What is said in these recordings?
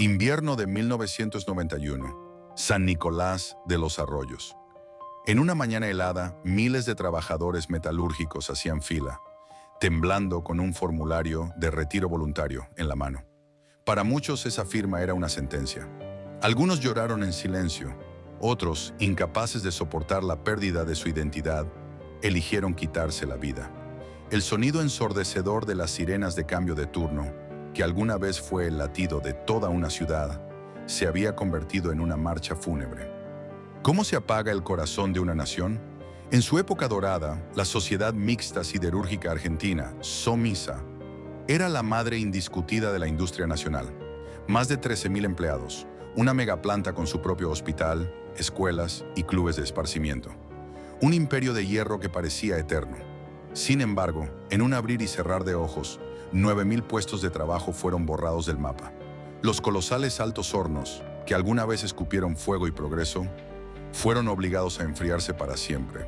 Invierno de 1991. San Nicolás de los Arroyos. En una mañana helada, miles de trabajadores metalúrgicos hacían fila, temblando con un formulario de retiro voluntario en la mano. Para muchos esa firma era una sentencia. Algunos lloraron en silencio, otros, incapaces de soportar la pérdida de su identidad, eligieron quitarse la vida. El sonido ensordecedor de las sirenas de cambio de turno, que alguna vez fue el latido de toda una ciudad, se había convertido en una marcha fúnebre. ¿Cómo se apaga el corazón de una nación? En su época dorada, la Sociedad Mixta Siderúrgica Argentina, SOMISA, era la madre indiscutida de la industria nacional. Más de 13.000 empleados, una megaplanta con su propio hospital, escuelas y clubes de esparcimiento. Un imperio de hierro que parecía eterno. Sin embargo, en un abrir y cerrar de ojos, 9.000 puestos de trabajo fueron borrados del mapa. Los colosales altos hornos, que alguna vez escupieron fuego y progreso, fueron obligados a enfriarse para siempre.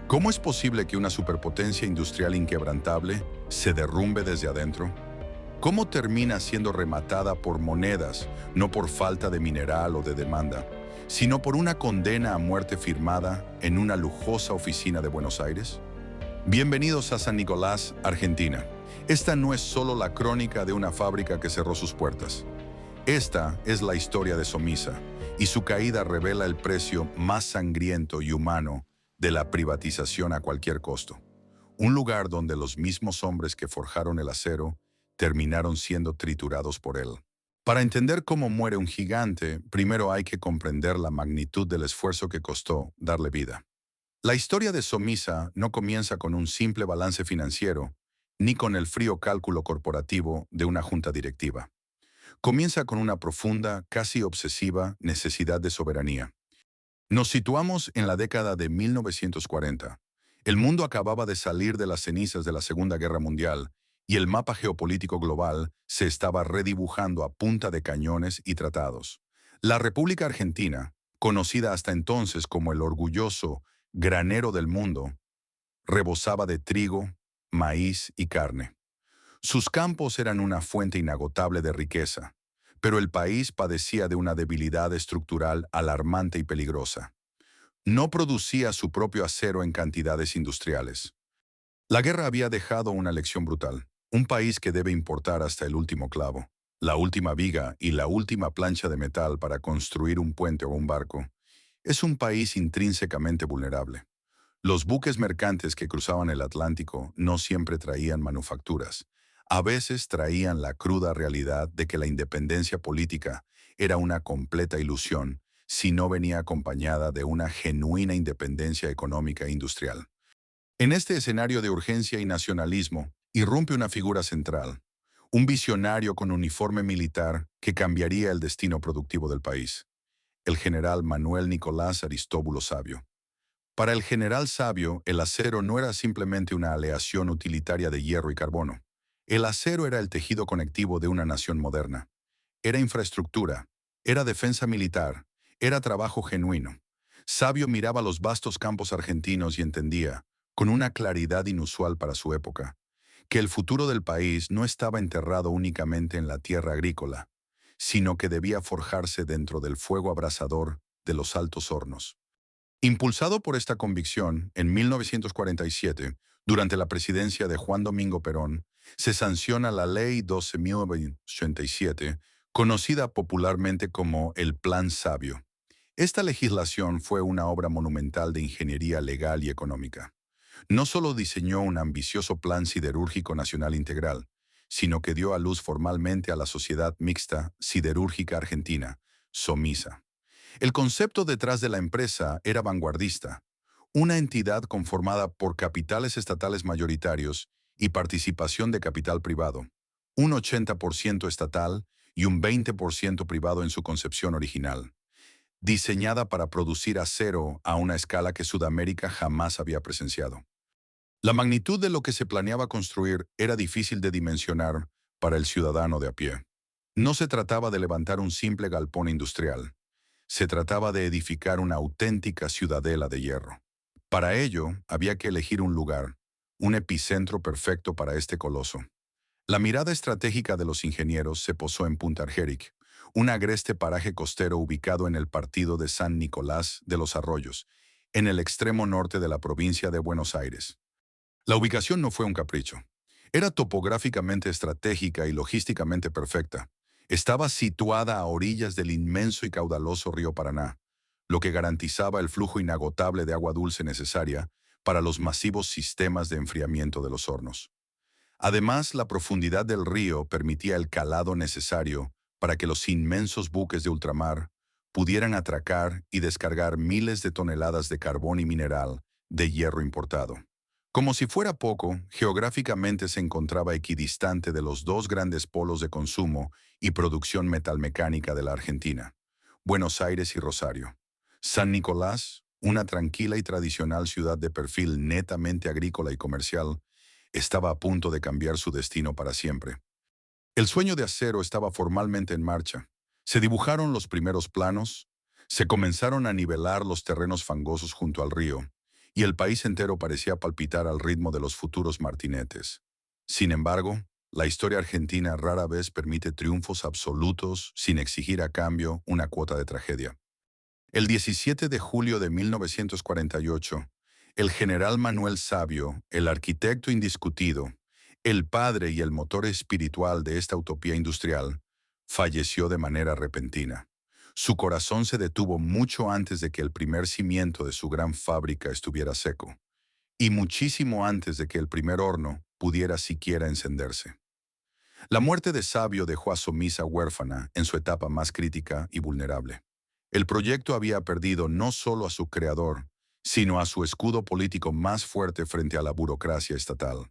¿Cómo es posible que una superpotencia industrial inquebrantable se derrumbe desde adentro? ¿Cómo termina siendo rematada por monedas, no por falta de mineral o de demanda, sino por una condena a muerte firmada en una lujosa oficina de Buenos Aires? Bienvenidos a San Nicolás, Argentina. Esta no es solo la crónica de una fábrica que cerró sus puertas. Esta es la historia de SOMISA, y su caída revela el precio más sangriento y humano de la privatización a cualquier costo. Un lugar donde los mismos hombres que forjaron el acero terminaron siendo triturados por él. Para entender cómo muere un gigante, primero hay que comprender la magnitud del esfuerzo que costó darle vida. La historia de SOMISA no comienza con un simple balance financiero, ni con el frío cálculo corporativo de una junta directiva. Comienza con una profunda, casi obsesiva, necesidad de soberanía. Nos situamos en la década de 1940. El mundo acababa de salir de las cenizas de la Segunda Guerra Mundial y el mapa geopolítico global se estaba redibujando a punta de cañones y tratados. La República Argentina, conocida hasta entonces como el orgulloso granero del mundo, rebosaba de trigo, maíz y carne. Sus campos eran una fuente inagotable de riqueza, pero el país padecía de una debilidad estructural alarmante y peligrosa. No producía su propio acero en cantidades industriales. La guerra había dejado una lección brutal. Un país que debe importar hasta el último clavo, la última viga y la última plancha de metal para construir un puente o un barco, es un país intrínsecamente vulnerable. Los buques mercantes que cruzaban el Atlántico no siempre traían manufacturas. A veces traían la cruda realidad de que la independencia política era una completa ilusión si no venía acompañada de una genuina independencia económica e industrial. En este escenario de urgencia y nacionalismo, irrumpe una figura central, un visionario con uniforme militar que cambiaría el destino productivo del país, el general Manuel Nicolás Aristóbulo Savio. Para el general Savio, el acero no era simplemente una aleación utilitaria de hierro y carbono. El acero era el tejido conectivo de una nación moderna. Era infraestructura, era defensa militar, era trabajo genuino. Savio miraba los vastos campos argentinos y entendía, con una claridad inusual para su época, que el futuro del país no estaba enterrado únicamente en la tierra agrícola, sino que debía forjarse dentro del fuego abrasador de los altos hornos. Impulsado por esta convicción, en 1947, durante la presidencia de Juan Domingo Perón, se sanciona la Ley 12.087, conocida popularmente como el Plan Savio. Esta legislación fue una obra monumental de ingeniería legal y económica. No solo diseñó un ambicioso plan siderúrgico nacional integral, sino que dio a luz formalmente a la Sociedad Mixta Siderúrgica Argentina, SOMISA. El concepto detrás de la empresa era vanguardista, una entidad conformada por capitales estatales mayoritarios y participación de capital privado, un 80% estatal y un 20% privado en su concepción original, diseñada para producir acero a una escala que Sudamérica jamás había presenciado. La magnitud de lo que se planeaba construir era difícil de dimensionar para el ciudadano de a pie. No se trataba de levantar un simple galpón industrial. Se trataba de edificar una auténtica ciudadela de hierro. Para ello, había que elegir un lugar, un epicentro perfecto para este coloso. La mirada estratégica de los ingenieros se posó en Punta Argeric, un agreste paraje costero ubicado en el partido de San Nicolás de los Arroyos, en el extremo norte de la provincia de Buenos Aires. La ubicación no fue un capricho. Era topográficamente estratégica y logísticamente perfecta. Estaba situada a orillas del inmenso y caudaloso río Paraná, lo que garantizaba el flujo inagotable de agua dulce necesaria para los masivos sistemas de enfriamiento de los hornos. Además, la profundidad del río permitía el calado necesario para que los inmensos buques de ultramar pudieran atracar y descargar miles de toneladas de carbón y mineral de hierro importado. Como si fuera poco, geográficamente se encontraba equidistante de los dos grandes polos de consumo y producción metalmecánica de la Argentina, Buenos Aires y Rosario. San Nicolás, una tranquila y tradicional ciudad de perfil netamente agrícola y comercial, estaba a punto de cambiar su destino para siempre. El sueño de acero estaba formalmente en marcha. Se dibujaron los primeros planos, se comenzaron a nivelar los terrenos fangosos junto al río, y el país entero parecía palpitar al ritmo de los futuros martinetes. Sin embargo, la historia argentina rara vez permite triunfos absolutos sin exigir a cambio una cuota de tragedia. El 17 de julio de 1948, el general Manuel Sabio, el arquitecto indiscutido, el padre y el motor espiritual de esta utopía industrial, falleció de manera repentina. Su corazón se detuvo mucho antes de que el primer cimiento de su gran fábrica estuviera seco, y muchísimo antes de que el primer horno pudiera siquiera encenderse. La muerte de Sabio dejó a Somisa huérfana en su etapa más crítica y vulnerable. El proyecto había perdido no solo a su creador, sino a su escudo político más fuerte frente a la burocracia estatal.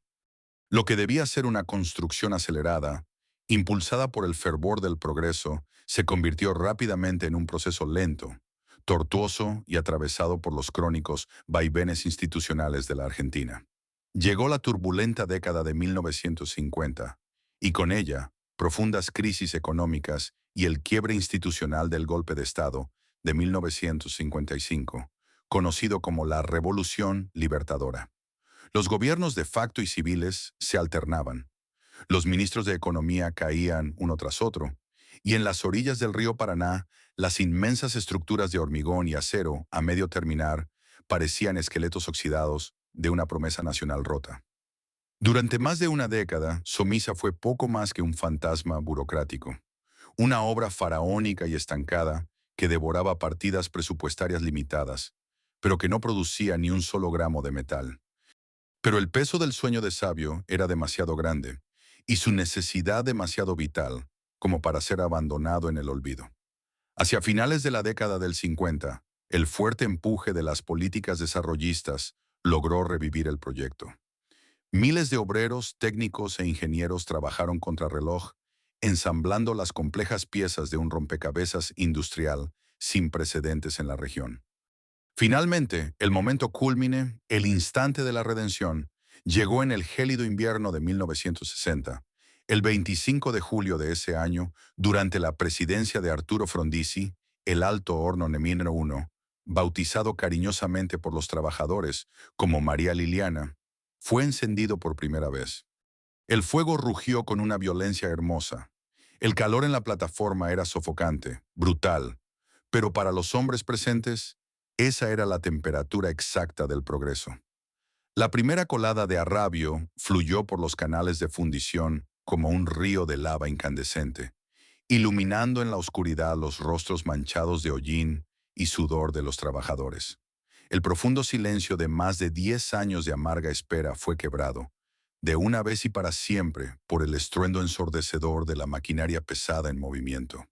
Lo que debía ser una construcción acelerada, impulsada por el fervor del progreso, se convirtió rápidamente en un proceso lento, tortuoso y atravesado por los crónicos vaivenes institucionales de la Argentina. Llegó la turbulenta década de 1950, y con ella, profundas crisis económicas y el quiebre institucional del golpe de Estado de 1955, conocido como la Revolución Libertadora. Los gobiernos de facto y civiles se alternaban. Los ministros de Economía caían uno tras otro, y en las orillas del río Paraná, las inmensas estructuras de hormigón y acero a medio terminar parecían esqueletos oxidados de una promesa nacional rota. Durante más de una década, Somisa fue poco más que un fantasma burocrático, una obra faraónica y estancada que devoraba partidas presupuestarias limitadas, pero que no producía ni un solo gramo de metal. Pero el peso del sueño de Sabio era demasiado grande y su necesidad demasiado vital como para ser abandonado en el olvido. Hacia finales de la década del 50, el fuerte empuje de las políticas desarrollistas logró revivir el proyecto. Miles de obreros, técnicos e ingenieros trabajaron contrarreloj, ensamblando las complejas piezas de un rompecabezas industrial sin precedentes en la región. Finalmente, el momento cúlmine, el instante de la redención, llegó en el gélido invierno de 1960. El 25 de julio de ese año, durante la presidencia de Arturo Frondizi, el Alto Horno Nemiro I, bautizado cariñosamente por los trabajadores como María Liliana, fue encendido por primera vez. El fuego rugió con una violencia hermosa. El calor en la plataforma era sofocante, brutal, pero para los hombres presentes, esa era la temperatura exacta del progreso. La primera colada de arrabio fluyó por los canales de fundición como un río de lava incandescente, iluminando en la oscuridad los rostros manchados de hollín y sudor de los trabajadores. El profundo silencio de más de 10 años de amarga espera fue quebrado, de una vez y para siempre, por el estruendo ensordecedor de la maquinaria pesada en movimiento.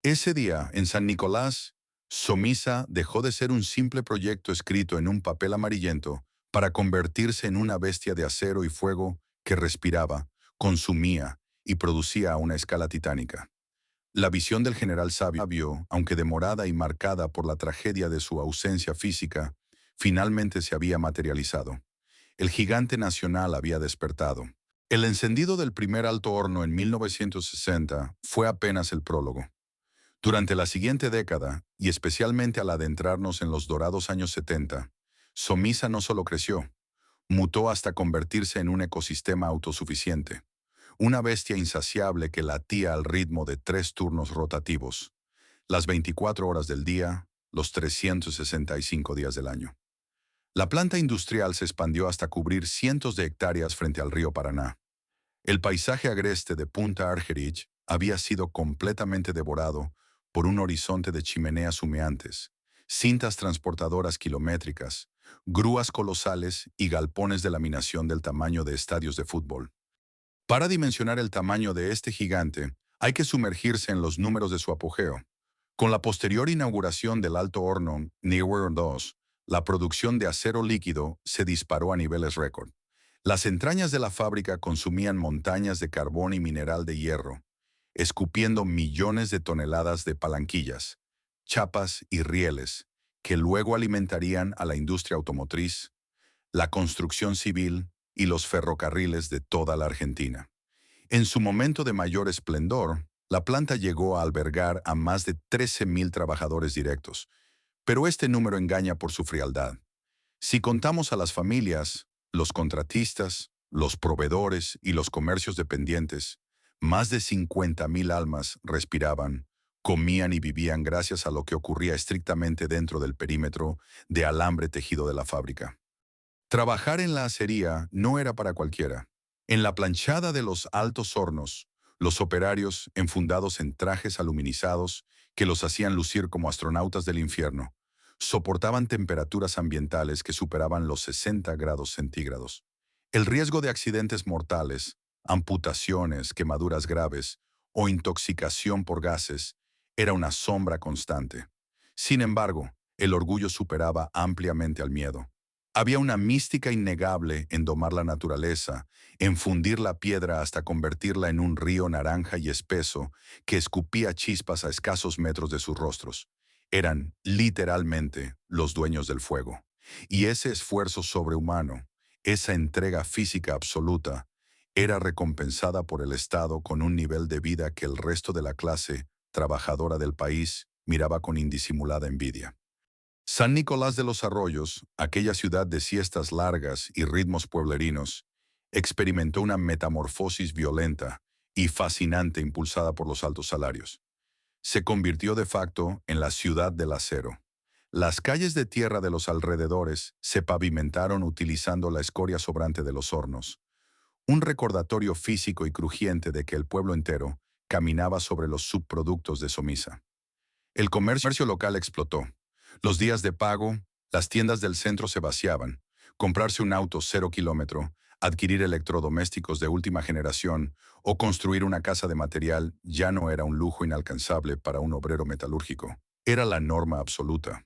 Ese día, en San Nicolás, Somisa dejó de ser un simple proyecto escrito en un papel amarillento para convertirse en una bestia de acero y fuego que respiraba, consumía y producía a una escala titánica. La visión del general Sabio, aunque demorada y marcada por la tragedia de su ausencia física, finalmente se había materializado. El gigante nacional había despertado. El encendido del primer alto horno en 1960 fue apenas el prólogo. Durante la siguiente década, y especialmente al adentrarnos en los dorados años 70, Somisa no solo creció, mutó hasta convertirse en un ecosistema autosuficiente, una bestia insaciable que latía al ritmo de 3 turnos rotativos, las 24 horas del día, los 365 días del año. La planta industrial se expandió hasta cubrir cientos de hectáreas frente al río Paraná. El paisaje agreste de Punta Argerich había sido completamente devorado por un horizonte de chimeneas humeantes, cintas transportadoras kilométricas, grúas colosales y galpones de laminación del tamaño de estadios de fútbol. Para dimensionar el tamaño de este gigante, hay que sumergirse en los números de su apogeo. Con la posterior inauguración del alto horno Neuer 2, la producción de acero líquido se disparó a niveles récord. Las entrañas de la fábrica consumían montañas de carbón y mineral de hierro, escupiendo millones de toneladas de palanquillas, chapas y rieles, que luego alimentarían a la industria automotriz, la construcción civil y los ferrocarriles de toda la Argentina. En su momento de mayor esplendor, la planta llegó a albergar a más de 13.000 trabajadores directos, pero este número engaña por su frialdad. Si contamos a las familias, los contratistas, los proveedores y los comercios dependientes, más de 50.000 almas respiraban, comían y vivían gracias a lo que ocurría estrictamente dentro del perímetro de alambre tejido de la fábrica. Trabajar en la acería no era para cualquiera. En la planchada de los altos hornos, los operarios, enfundados en trajes aluminizados que los hacían lucir como astronautas del infierno, soportaban temperaturas ambientales que superaban los 60 grados centígrados. El riesgo de accidentes mortales, amputaciones, quemaduras graves o intoxicación por gases era una sombra constante. Sin embargo, el orgullo superaba ampliamente al miedo. Había una mística innegable en domar la naturaleza, en fundir la piedra hasta convertirla en un río naranja y espeso que escupía chispas a escasos metros de sus rostros. Eran, literalmente, los dueños del fuego. Y ese esfuerzo sobrehumano, esa entrega física absoluta, era recompensada por el Estado con un nivel de vida que el resto de la clase trabajadora del país miraba con indisimulada envidia. San Nicolás de los Arroyos, aquella ciudad de siestas largas y ritmos pueblerinos, experimentó una metamorfosis violenta y fascinante impulsada por los altos salarios. Se convirtió de facto en la ciudad del acero. Las calles de tierra de los alrededores se pavimentaron utilizando la escoria sobrante de los hornos, un recordatorio físico y crujiente de que el pueblo entero caminaba sobre los subproductos de Somisa. El comercio local explotó. Los días de pago, las tiendas del centro se vaciaban. Comprarse un auto 0 kilómetro, adquirir electrodomésticos de última generación o construir una casa de material ya no era un lujo inalcanzable para un obrero metalúrgico. Era la norma absoluta.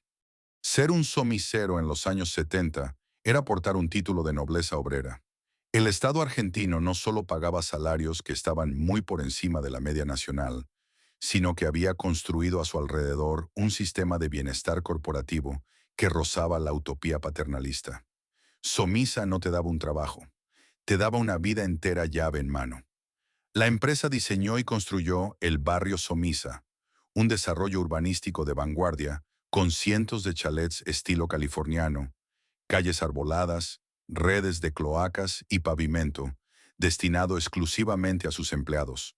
Ser un somisero en los años 70 era portar un título de nobleza obrera. El Estado argentino no solo pagaba salarios que estaban muy por encima de la media nacional, sino que había construido a su alrededor un sistema de bienestar corporativo que rozaba la utopía paternalista. Somisa no te daba un trabajo, te daba una vida entera llave en mano. La empresa diseñó y construyó el barrio Somisa, un desarrollo urbanístico de vanguardia con cientos de chalets estilo californiano, calles arboladas, redes de cloacas y pavimento, destinado exclusivamente a sus empleados.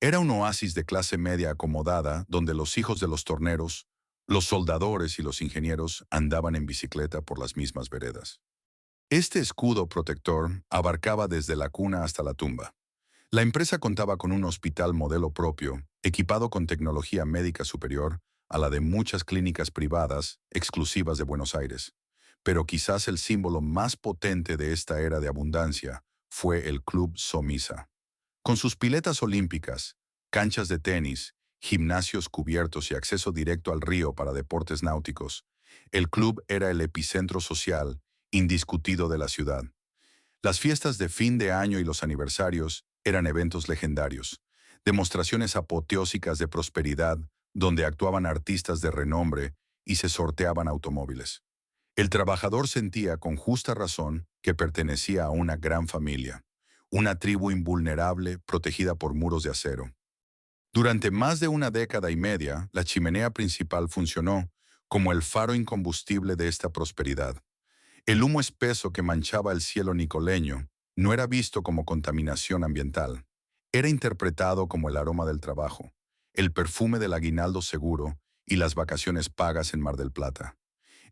Era un oasis de clase media acomodada donde los hijos de los torneros, los soldadores y los ingenieros andaban en bicicleta por las mismas veredas. Este escudo protector abarcaba desde la cuna hasta la tumba. La empresa contaba con un hospital modelo propio, equipado con tecnología médica superior a la de muchas clínicas privadas exclusivas de Buenos Aires. Pero quizás el símbolo más potente de esta era de abundancia fue el Club Somisa. Con sus piletas olímpicas, canchas de tenis, gimnasios cubiertos y acceso directo al río para deportes náuticos, el club era el epicentro social indiscutido de la ciudad. Las fiestas de fin de año y los aniversarios eran eventos legendarios, demostraciones apoteósicas de prosperidad donde actuaban artistas de renombre y se sorteaban automóviles. El trabajador sentía con justa razón que pertenecía a una gran familia, una tribu invulnerable protegida por muros de acero. Durante más de una década y media, la chimenea principal funcionó como el faro incombustible de esta prosperidad. El humo espeso que manchaba el cielo nicoleño no era visto como contaminación ambiental. Era interpretado como el aroma del trabajo, el perfume del aguinaldo seguro y las vacaciones pagas en Mar del Plata.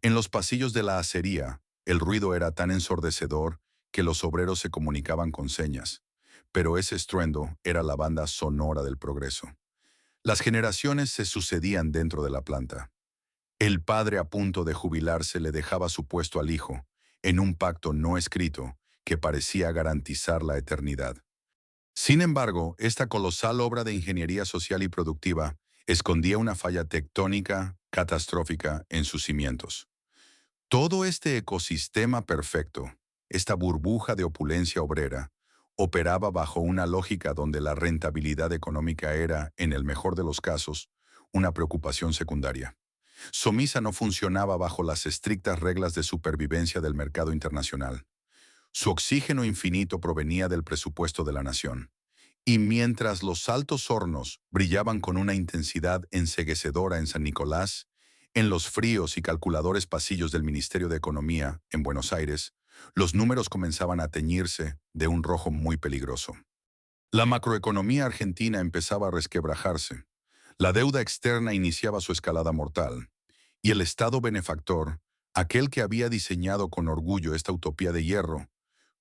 En los pasillos de la acería, el ruido era tan ensordecedor que los obreros se comunicaban con señas, pero ese estruendo era la banda sonora del progreso. Las generaciones se sucedían dentro de la planta. El padre a punto de jubilarse le dejaba su puesto al hijo, en un pacto no escrito que parecía garantizar la eternidad. Sin embargo, esta colosal obra de ingeniería social y productiva escondía una falla tectónica catastrófica en sus cimientos. Todo este ecosistema perfecto, esta burbuja de opulencia obrera, operaba bajo una lógica donde la rentabilidad económica era, en el mejor de los casos, una preocupación secundaria. Somisa no funcionaba bajo las estrictas reglas de supervivencia del mercado internacional. Su oxígeno infinito provenía del presupuesto de la nación. Y mientras los altos hornos brillaban con una intensidad enceguecedora en San Nicolás, en los fríos y calculadores pasillos del Ministerio de Economía, en Buenos Aires, los números comenzaban a teñirse de un rojo muy peligroso. La macroeconomía argentina empezaba a resquebrajarse. La deuda externa iniciaba su escalada mortal. Y el Estado benefactor, aquel que había diseñado con orgullo esta utopía de hierro,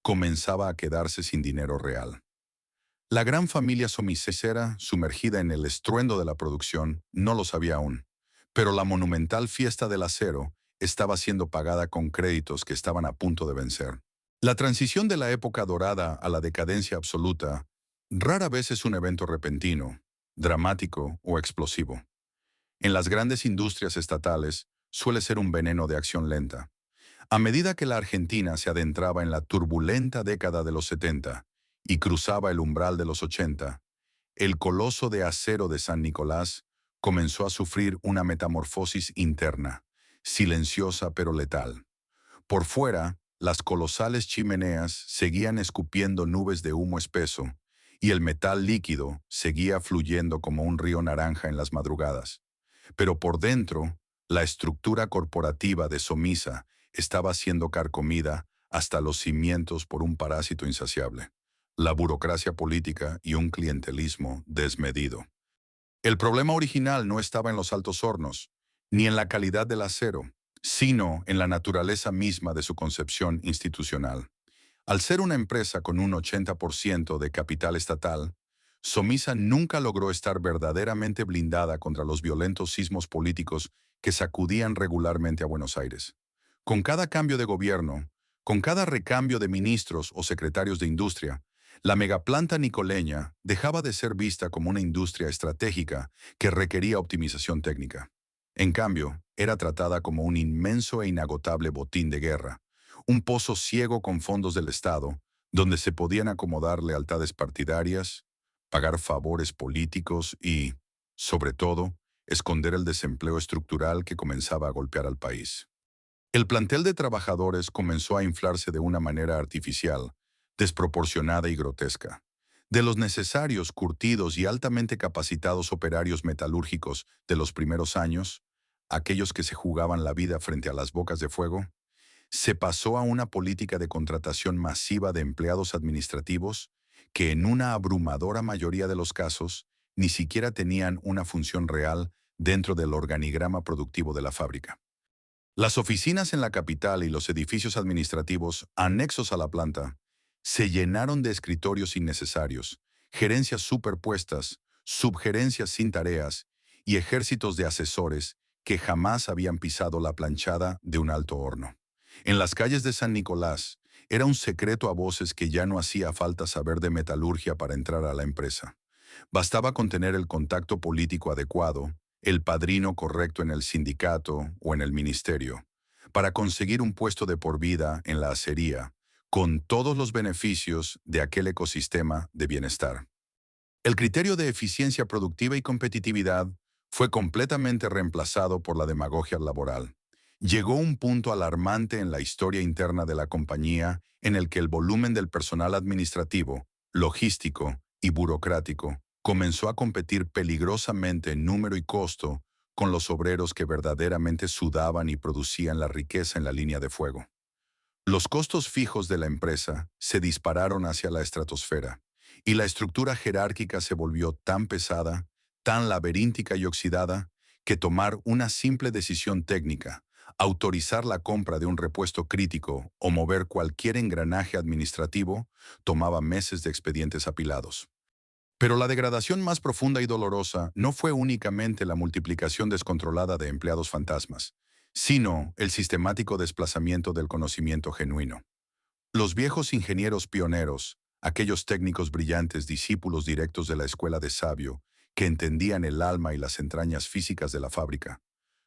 comenzaba a quedarse sin dinero real. La gran familia somisecera, sumergida en el estruendo de la producción, no lo sabía aún, pero la monumental fiesta del acero estaba siendo pagada con créditos que estaban a punto de vencer. La transición de la época dorada a la decadencia absoluta rara vez es un evento repentino, dramático o explosivo. En las grandes industrias estatales suele ser un veneno de acción lenta. A medida que la Argentina se adentraba en la turbulenta década de los 70 y cruzaba el umbral de los 80, el coloso de acero de San Nicolás comenzó a sufrir una metamorfosis interna, silenciosa pero letal. Por fuera, las colosales chimeneas seguían escupiendo nubes de humo espeso y el metal líquido seguía fluyendo como un río naranja en las madrugadas. Pero por dentro, la estructura corporativa de Somisa estaba siendo carcomida hasta los cimientos por un parásito insaciable, la burocracia política y un clientelismo desmedido. El problema original no estaba en los altos hornos, ni en la calidad del acero, sino en la naturaleza misma de su concepción institucional. Al ser una empresa con un 80% de capital estatal, Somisa nunca logró estar verdaderamente blindada contra los violentos sismos políticos que sacudían regularmente a Buenos Aires. Con cada cambio de gobierno, con cada recambio de ministros o secretarios de industria, la megaplanta nicoleña dejaba de ser vista como una industria estratégica que requería optimización técnica. En cambio, era tratada como un inmenso e inagotable botín de guerra, un pozo ciego con fondos del Estado, donde se podían acomodar lealtades partidarias, pagar favores políticos y, sobre todo, esconder el desempleo estructural que comenzaba a golpear al país. El plantel de trabajadores comenzó a inflarse de una manera artificial, desproporcionada y grotesca. De los necesarios, curtidos y altamente capacitados operarios metalúrgicos de los primeros años, aquellos que se jugaban la vida frente a las bocas de fuego, se pasó a una política de contratación masiva de empleados administrativos que en una abrumadora mayoría de los casos ni siquiera tenían una función real dentro del organigrama productivo de la fábrica. Las oficinas en la capital y los edificios administrativos anexos a la planta se llenaron de escritorios innecesarios, gerencias superpuestas, subgerencias sin tareas y ejércitos de asesores que jamás habían pisado la planchada de un alto horno. En las calles de San Nicolás era un secreto a voces que ya no hacía falta saber de metalurgia para entrar a la empresa. Bastaba con tener el contacto político adecuado, el padrino correcto en el sindicato o en el ministerio, para conseguir un puesto de por vida en la acería, con todos los beneficios de aquel ecosistema de bienestar. El criterio de eficiencia productiva y competitividad fue completamente reemplazado por la demagogia laboral. Llegó un punto alarmante en la historia interna de la compañía en el que el volumen del personal administrativo, logístico y burocrático comenzó a competir peligrosamente en número y costo con los obreros que verdaderamente sudaban y producían la riqueza en la línea de fuego. Los costos fijos de la empresa se dispararon hacia la estratosfera y la estructura jerárquica se volvió tan pesada, tan laberíntica y oxidada, que tomar una simple decisión técnica, autorizar la compra de un repuesto crítico o mover cualquier engranaje administrativo, tomaba meses de expedientes apilados. Pero la degradación más profunda y dolorosa no fue únicamente la multiplicación descontrolada de empleados fantasmas, sino el sistemático desplazamiento del conocimiento genuino. Los viejos ingenieros pioneros, aquellos técnicos brillantes discípulos directos de la escuela de Sabio, que entendían el alma y las entrañas físicas de la fábrica,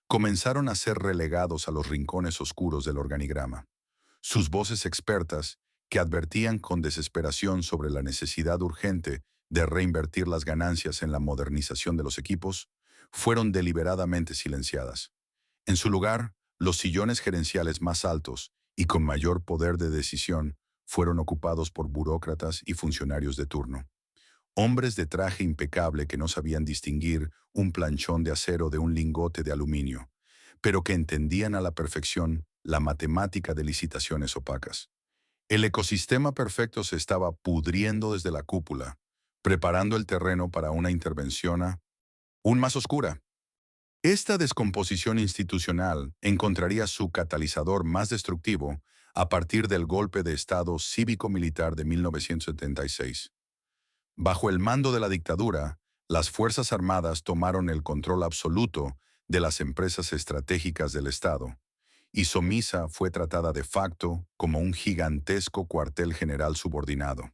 comenzaron a ser relegados a los rincones oscuros del organigrama. Sus voces expertas, que advertían con desesperación sobre la necesidad urgente de reinvertir las ganancias en la modernización de los equipos, fueron deliberadamente silenciadas. En su lugar, los sillones gerenciales más altos y con mayor poder de decisión fueron ocupados por burócratas y funcionarios de turno. Hombres de traje impecable que no sabían distinguir un planchón de acero de un lingote de aluminio, pero que entendían a la perfección la matemática de licitaciones opacas. El ecosistema perfecto se estaba pudriendo desde la cúpula, preparando el terreno para una intervención aún más oscura. Esta descomposición institucional encontraría su catalizador más destructivo a partir del golpe de Estado cívico-militar de 1976. Bajo el mando de la dictadura, las Fuerzas Armadas tomaron el control absoluto de las empresas estratégicas del Estado, y Somisa fue tratada de facto como un gigantesco cuartel general subordinado.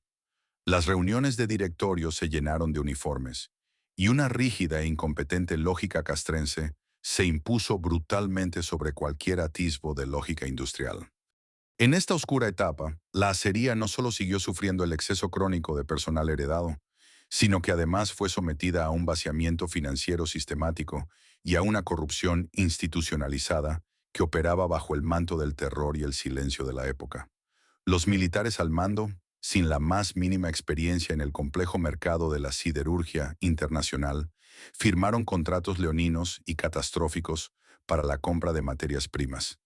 Las reuniones de directorio se llenaron de uniformes, y una rígida e incompetente lógica castrense se impuso brutalmente sobre cualquier atisbo de lógica industrial. En esta oscura etapa, la acería no solo siguió sufriendo el exceso crónico de personal heredado, sino que además fue sometida a un vaciamiento financiero sistemático y a una corrupción institucionalizada que operaba bajo el manto del terror y el silencio de la época. Los militares al mando, sin la más mínima experiencia en el complejo mercado de la siderurgia internacional, firmaron contratos leoninos y catastróficos para la compra de materias primas.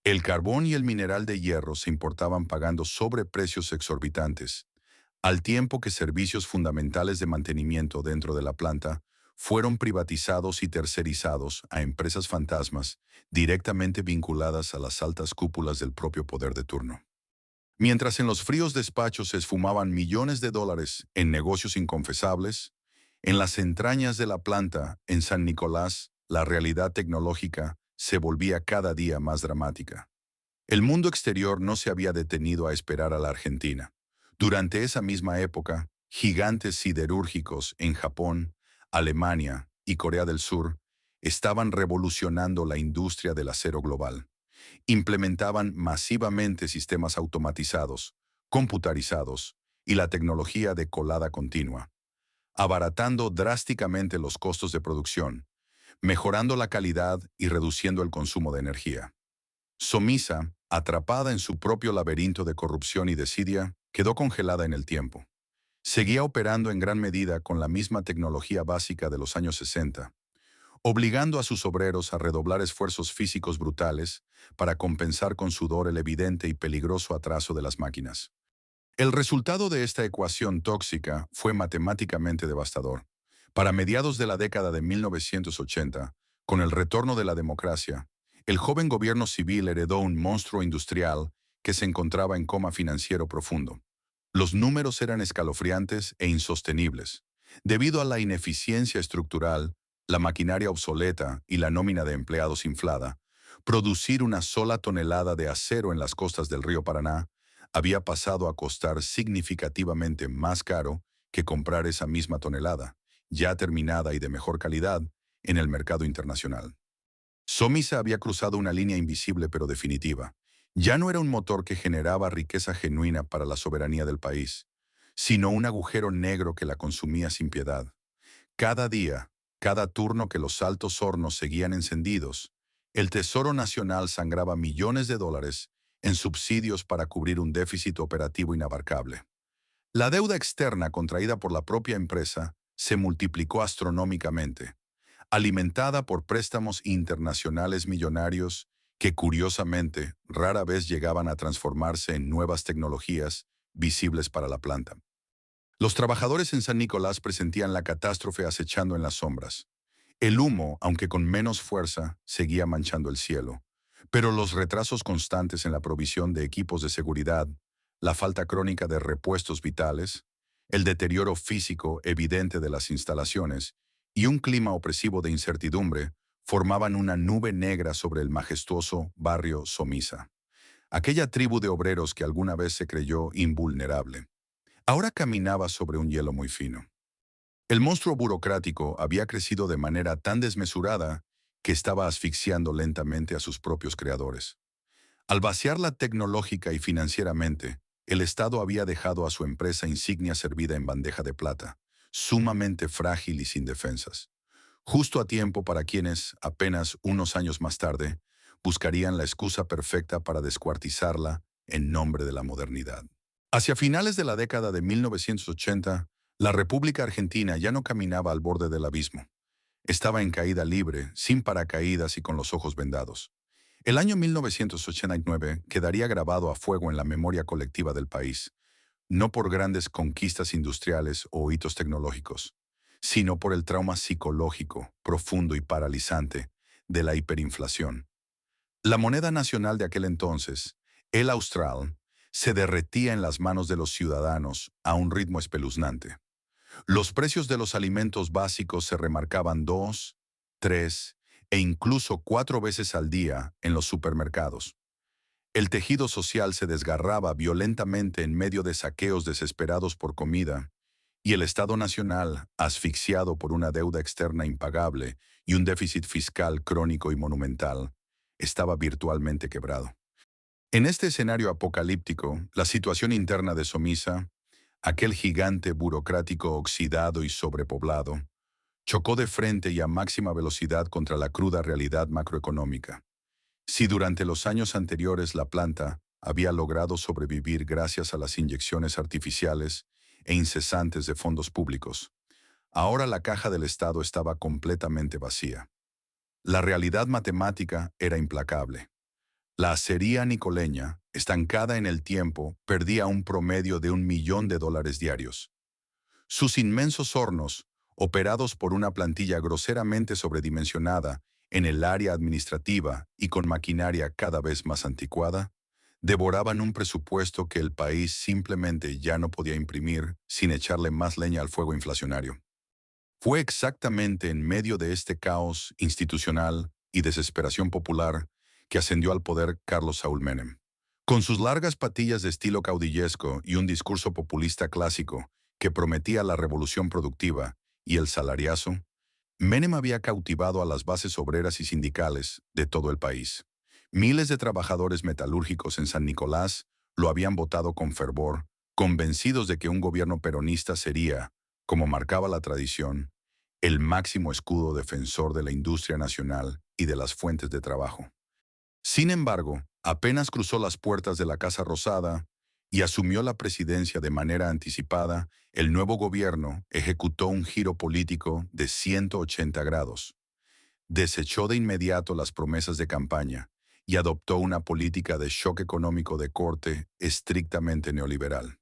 El carbón y el mineral de hierro se importaban pagando sobreprecios exorbitantes, al tiempo que servicios fundamentales de mantenimiento dentro de la planta fueron privatizados y tercerizados a empresas fantasmas directamente vinculadas a las altas cúpulas del propio poder de turno. Mientras en los fríos despachos se esfumaban millones de dólares en negocios inconfesables, en las entrañas de la planta en San Nicolás, la realidad tecnológica se volvía cada día más dramática. El mundo exterior no se había detenido a esperar a la Argentina. Durante esa misma época, gigantes siderúrgicos en Japón, Alemania y Corea del Sur estaban revolucionando la industria del acero global. Implementaban masivamente sistemas automatizados, computarizados y la tecnología de colada continua, abaratando drásticamente los costos de producción, mejorando la calidad y reduciendo el consumo de energía. Somisa, atrapada en su propio laberinto de corrupción y desidia, quedó congelada en el tiempo. Seguía operando en gran medida con la misma tecnología básica de los años 60, obligando a sus obreros a redoblar esfuerzos físicos brutales para compensar con sudor el evidente y peligroso atraso de las máquinas. El resultado de esta ecuación tóxica fue matemáticamente devastador. Para mediados de la década de 1980, con el retorno de la democracia, el joven gobierno civil heredó un monstruo industrial que se encontraba en coma financiero profundo. Los números eran escalofriantes e insostenibles. Debido a la ineficiencia estructural, la maquinaria obsoleta y la nómina de empleados inflada, producir una sola tonelada de acero en las costas del río Paraná había pasado a costar significativamente más caro que comprar esa misma tonelada, ya terminada y de mejor calidad, en el mercado internacional. Somisa había cruzado una línea invisible pero definitiva. Ya no era un motor que generaba riqueza genuina para la soberanía del país, sino un agujero negro que la consumía sin piedad. Cada día, cada turno que los altos hornos seguían encendidos, el Tesoro Nacional sangraba millones de dólares en subsidios para cubrir un déficit operativo inabarcable. La deuda externa contraída por la propia empresa se multiplicó astronómicamente, alimentada por préstamos internacionales millonarios que curiosamente rara vez llegaban a transformarse en nuevas tecnologías visibles para la planta. Los trabajadores en San Nicolás presentían la catástrofe acechando en las sombras. El humo, aunque con menos fuerza, seguía manchando el cielo. Pero los retrasos constantes en la provisión de equipos de seguridad, la falta crónica de repuestos vitales, el deterioro físico evidente de las instalaciones y un clima opresivo de incertidumbre formaban una nube negra sobre el majestuoso barrio Somisa. Aquella tribu de obreros que alguna vez se creyó invulnerable, ahora caminaba sobre un hielo muy fino. El monstruo burocrático había crecido de manera tan desmesurada que estaba asfixiando lentamente a sus propios creadores. Al vaciarla tecnológica y financieramente, el Estado había dejado a su empresa insignia servida en bandeja de plata, sumamente frágil y sin defensas. Justo a tiempo para quienes, apenas unos años más tarde, buscarían la excusa perfecta para descuartizarla en nombre de la modernidad. Hacia finales de la década de 1980, la República Argentina ya no caminaba al borde del abismo. Estaba en caída libre, sin paracaídas y con los ojos vendados. El año 1989 quedaría grabado a fuego en la memoria colectiva del país, no por grandes conquistas industriales o hitos tecnológicos, sino por el trauma psicológico, profundo y paralizante de la hiperinflación. La moneda nacional de aquel entonces, el austral, se derretía en las manos de los ciudadanos a un ritmo espeluznante. Los precios de los alimentos básicos se remarcaban 2, 3 e incluso 4 veces al día en los supermercados. El tejido social se desgarraba violentamente en medio de saqueos desesperados por comida, y el Estado Nacional, asfixiado por una deuda externa impagable y un déficit fiscal crónico y monumental, estaba virtualmente quebrado. En este escenario apocalíptico, la situación interna de Somisa, aquel gigante burocrático oxidado y sobrepoblado, chocó de frente y a máxima velocidad contra la cruda realidad macroeconómica. Si durante los años anteriores la planta había logrado sobrevivir gracias a las inyecciones artificiales e incesantes de fondos públicos, ahora la caja del Estado estaba completamente vacía. La realidad matemática era implacable. La acería nicoleña, estancada en el tiempo, perdía un promedio de $1.000.000 diarios. Sus inmensos hornos, operados por una plantilla groseramente sobredimensionada en el área administrativa y con maquinaria cada vez más anticuada, devoraban un presupuesto que el país simplemente ya no podía imprimir sin echarle más leña al fuego inflacionario. Fue exactamente en medio de este caos institucional y desesperación popular que ascendió al poder Carlos Saúl Menem. Con sus largas patillas de estilo caudillesco y un discurso populista clásico que prometía la revolución productiva y el salariazo, Menem había cautivado a las bases obreras y sindicales de todo el país. Miles de trabajadores metalúrgicos en San Nicolás lo habían votado con fervor, convencidos de que un gobierno peronista sería, como marcaba la tradición, el máximo escudo defensor de la industria nacional y de las fuentes de trabajo. Sin embargo, apenas cruzó las puertas de la Casa Rosada y asumió la presidencia de manera anticipada, el nuevo gobierno ejecutó un giro político de 180 grados. Desechó de inmediato las promesas de campaña y adoptó una política de shock económico de corte estrictamente neoliberal.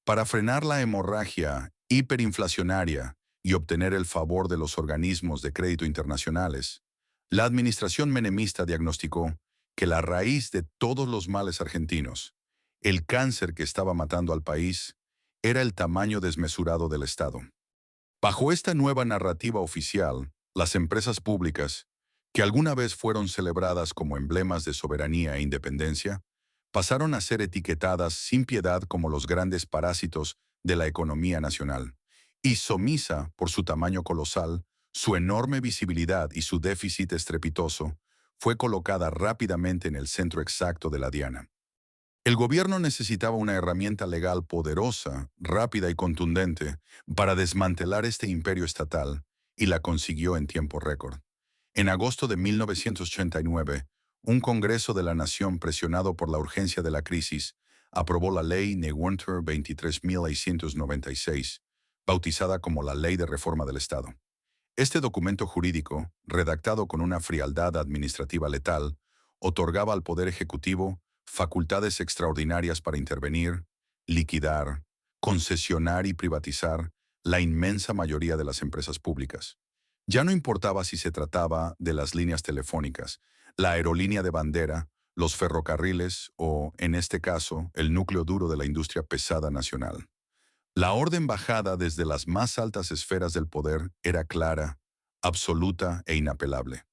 Para frenar la hemorragia hiperinflacionaria y obtener el favor de los organismos de crédito internacionales, la administración menemista diagnosticó que la raíz de todos los males argentinos, el cáncer que estaba matando al país, era el tamaño desmesurado del Estado. Bajo esta nueva narrativa oficial, las empresas públicas, que alguna vez fueron celebradas como emblemas de soberanía e independencia, pasaron a ser etiquetadas sin piedad como los grandes parásitos de la economía nacional. Y Somisa, por su tamaño colosal, su enorme visibilidad y su déficit estrepitoso, fue colocada rápidamente en el centro exacto de la diana. El gobierno necesitaba una herramienta legal poderosa, rápida y contundente para desmantelar este imperio estatal, y la consiguió en tiempo récord. En agosto de 1989, un Congreso de la Nación presionado por la urgencia de la crisis aprobó la Ley Neuwirth 23.696, bautizada como la Ley de Reforma del Estado. Este documento jurídico, redactado con una frialdad administrativa letal, otorgaba al Poder Ejecutivo facultades extraordinarias para intervenir, liquidar, concesionar y privatizar la inmensa mayoría de las empresas públicas. Ya no importaba si se trataba de las líneas telefónicas, la aerolínea de bandera, los ferrocarriles o, en este caso, el núcleo duro de la industria pesada nacional. La orden bajada desde las más altas esferas del poder era clara, absoluta e inapelable.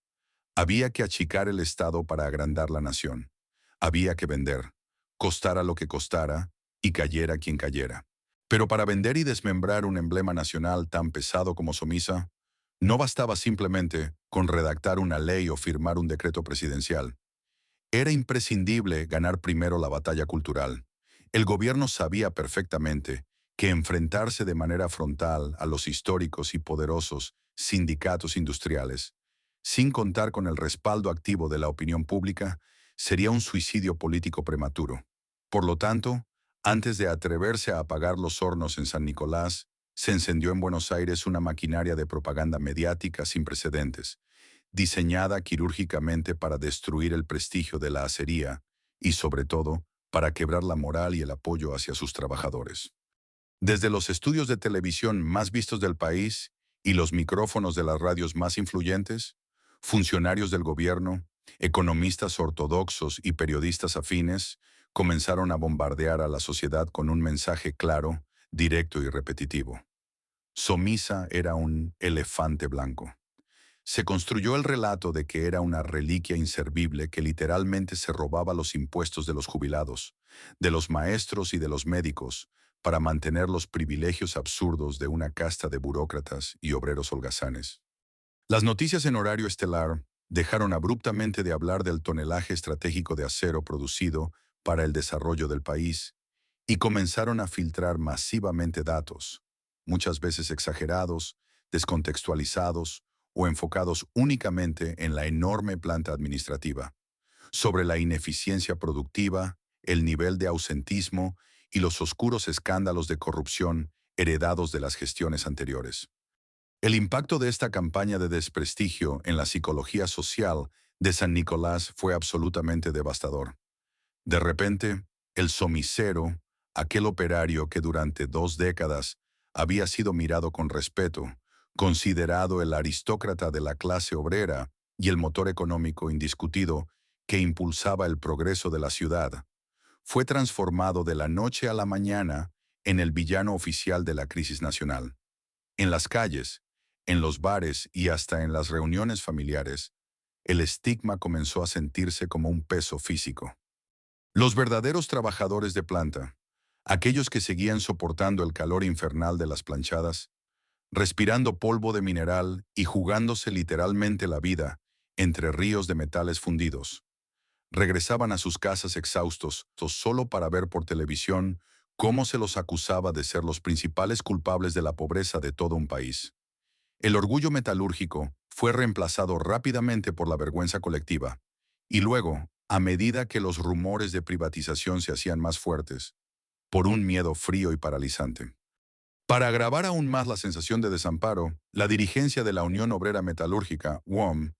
Había que achicar el Estado para agrandar la nación. Había que vender, costara lo que costara, y cayera quien cayera. Pero para vender y desmembrar un emblema nacional tan pesado como Somisa, no bastaba simplemente con redactar una ley o firmar un decreto presidencial. Era imprescindible ganar primero la batalla cultural. El gobierno sabía perfectamente que enfrentarse de manera frontal a los históricos y poderosos sindicatos industriales, sin contar con el respaldo activo de la opinión pública, sería un suicidio político prematuro. Por lo tanto, antes de atreverse a apagar los hornos en San Nicolás, se encendió en Buenos Aires una maquinaria de propaganda mediática sin precedentes, diseñada quirúrgicamente para destruir el prestigio de la acería y, sobre todo, para quebrar la moral y el apoyo hacia sus trabajadores. Desde los estudios de televisión más vistos del país y los micrófonos de las radios más influyentes, funcionarios del gobierno, economistas ortodoxos y periodistas afines comenzaron a bombardear a la sociedad con un mensaje claro, directo y repetitivo. Somisa era un elefante blanco. Se construyó el relato de que era una reliquia inservible que literalmente se robaba los impuestos de los jubilados, de los maestros y de los médicos, para mantener los privilegios absurdos de una casta de burócratas y obreros holgazanes. Las noticias en horario estelar dejaron abruptamente de hablar del tonelaje estratégico de acero producido para el desarrollo del país y comenzaron a filtrar masivamente datos, muchas veces exagerados, descontextualizados o enfocados únicamente en la enorme planta administrativa, sobre la ineficiencia productiva, el nivel de ausentismo y los oscuros escándalos de corrupción heredados de las gestiones anteriores. El impacto de esta campaña de desprestigio en la psicología social de San Nicolás fue absolutamente devastador. De repente, el somisero, aquel operario que durante 2 décadas había sido mirado con respeto, considerado el aristócrata de la clase obrera y el motor económico indiscutido que impulsaba el progreso de la ciudad, fue transformado de la noche a la mañana en el villano oficial de la crisis nacional. En las calles, en los bares y hasta en las reuniones familiares, el estigma comenzó a sentirse como un peso físico. Los verdaderos trabajadores de planta, aquellos que seguían soportando el calor infernal de las planchadas, respirando polvo de mineral y jugándose literalmente la vida entre ríos de metales fundidos, regresaban a sus casas exhaustos solo para ver por televisión cómo se los acusaba de ser los principales culpables de la pobreza de todo un país. El orgullo metalúrgico fue reemplazado rápidamente por la vergüenza colectiva, y luego, a medida que los rumores de privatización se hacían más fuertes, por un miedo frío y paralizante. Para agravar aún más la sensación de desamparo, la dirigencia de la Unión Obrera Metalúrgica, UOM,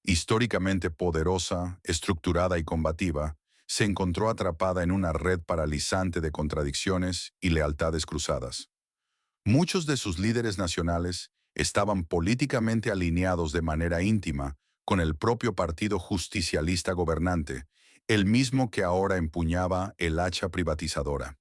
históricamente poderosa, estructurada y combativa, se encontró atrapada en una red paralizante de contradicciones y lealtades cruzadas. Muchos de sus líderes nacionales estaban políticamente alineados de manera íntima con el propio partido justicialista gobernante, el mismo que ahora empuñaba el hacha privatizadora.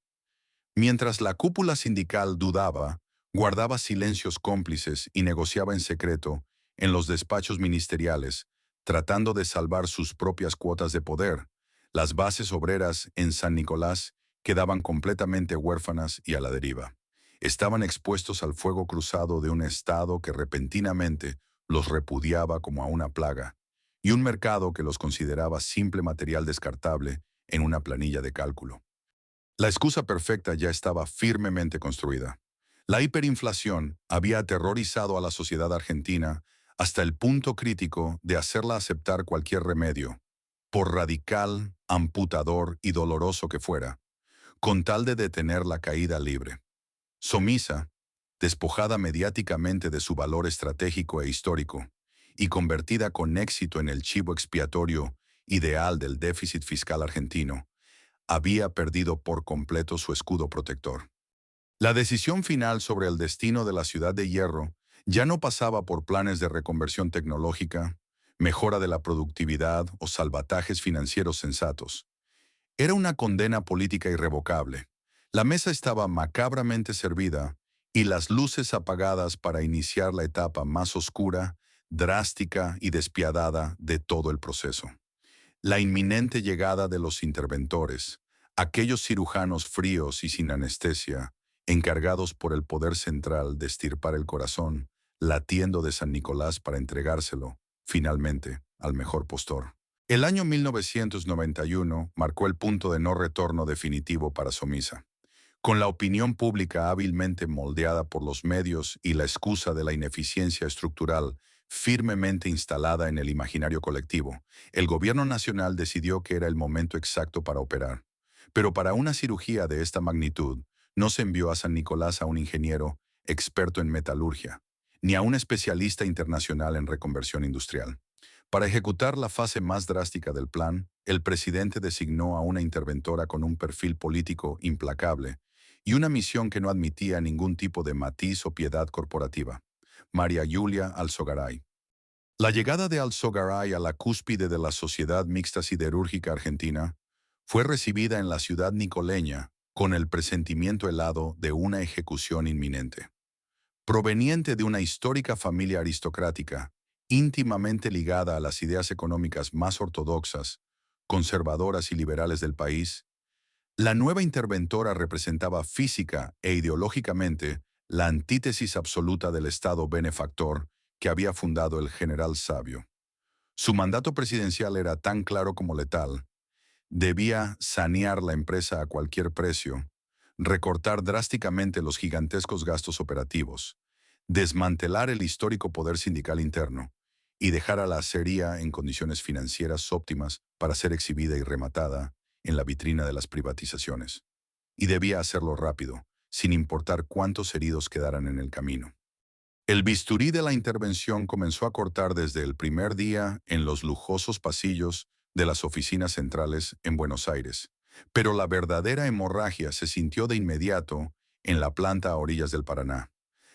Mientras la cúpula sindical dudaba, guardaba silencios cómplices y negociaba en secreto en los despachos ministeriales, tratando de salvar sus propias cuotas de poder, las bases obreras en San Nicolás quedaban completamente huérfanas y a la deriva. Estaban expuestos al fuego cruzado de un Estado que repentinamente los repudiaba como a una plaga, y un mercado que los consideraba simple material descartable en una planilla de cálculo. La excusa perfecta ya estaba firmemente construida. La hiperinflación había aterrorizado a la sociedad argentina hasta el punto crítico de hacerla aceptar cualquier remedio, por radical, amputador y doloroso que fuera, con tal de detener la caída libre. Somisa, despojada mediáticamente de su valor estratégico e histórico, y convertida con éxito en el chivo expiatorio ideal del déficit fiscal argentino, había perdido por completo su escudo protector. La decisión final sobre el destino de la Ciudad de Hierro ya no pasaba por planes de reconversión tecnológica, mejora de la productividad o salvatajes financieros sensatos. Era una condena política irrevocable. La mesa estaba macabramente servida y las luces apagadas para iniciar la etapa más oscura, drástica y despiadada de todo el proceso. La inminente llegada de los interventores, aquellos cirujanos fríos y sin anestesia, encargados por el poder central de extirpar el corazón, latiendo de San Nicolás para entregárselo, finalmente, al mejor postor. El año 1991 marcó el punto de no retorno definitivo para Somisa. Con la opinión pública hábilmente moldeada por los medios y la excusa de la ineficiencia estructural firmemente instalada en el imaginario colectivo, el gobierno nacional decidió que era el momento exacto para operar. Pero para una cirugía de esta magnitud, no se envió a San Nicolás a un ingeniero experto en metalurgia, ni a un especialista internacional en reconversión industrial. Para ejecutar la fase más drástica del plan, el presidente designó a una interventora con un perfil político implacable y una misión que no admitía ningún tipo de matiz o piedad corporativa: María Julia Alzogaray. La llegada de Alzogaray a la cúspide de la Sociedad Mixta Siderúrgica Argentina fue recibida en la ciudad nicoleña con el presentimiento helado de una ejecución inminente. Proveniente de una histórica familia aristocrática, íntimamente ligada a las ideas económicas más ortodoxas, conservadoras y liberales del país, la nueva interventora representaba física e ideológicamente la antítesis absoluta del Estado benefactor que había fundado el general Sabio. Su mandato presidencial era tan claro como letal: debía sanear la empresa a cualquier precio, recortar drásticamente los gigantescos gastos operativos, desmantelar el histórico poder sindical interno y dejar a la acería en condiciones financieras óptimas para ser exhibida y rematada en la vitrina de las privatizaciones. Y debía hacerlo rápido, sin importar cuántos heridos quedaran en el camino. El bisturí de la intervención comenzó a cortar desde el primer día en los lujosos pasillos de las oficinas centrales en Buenos Aires, pero la verdadera hemorragia se sintió de inmediato en la planta a orillas del Paraná.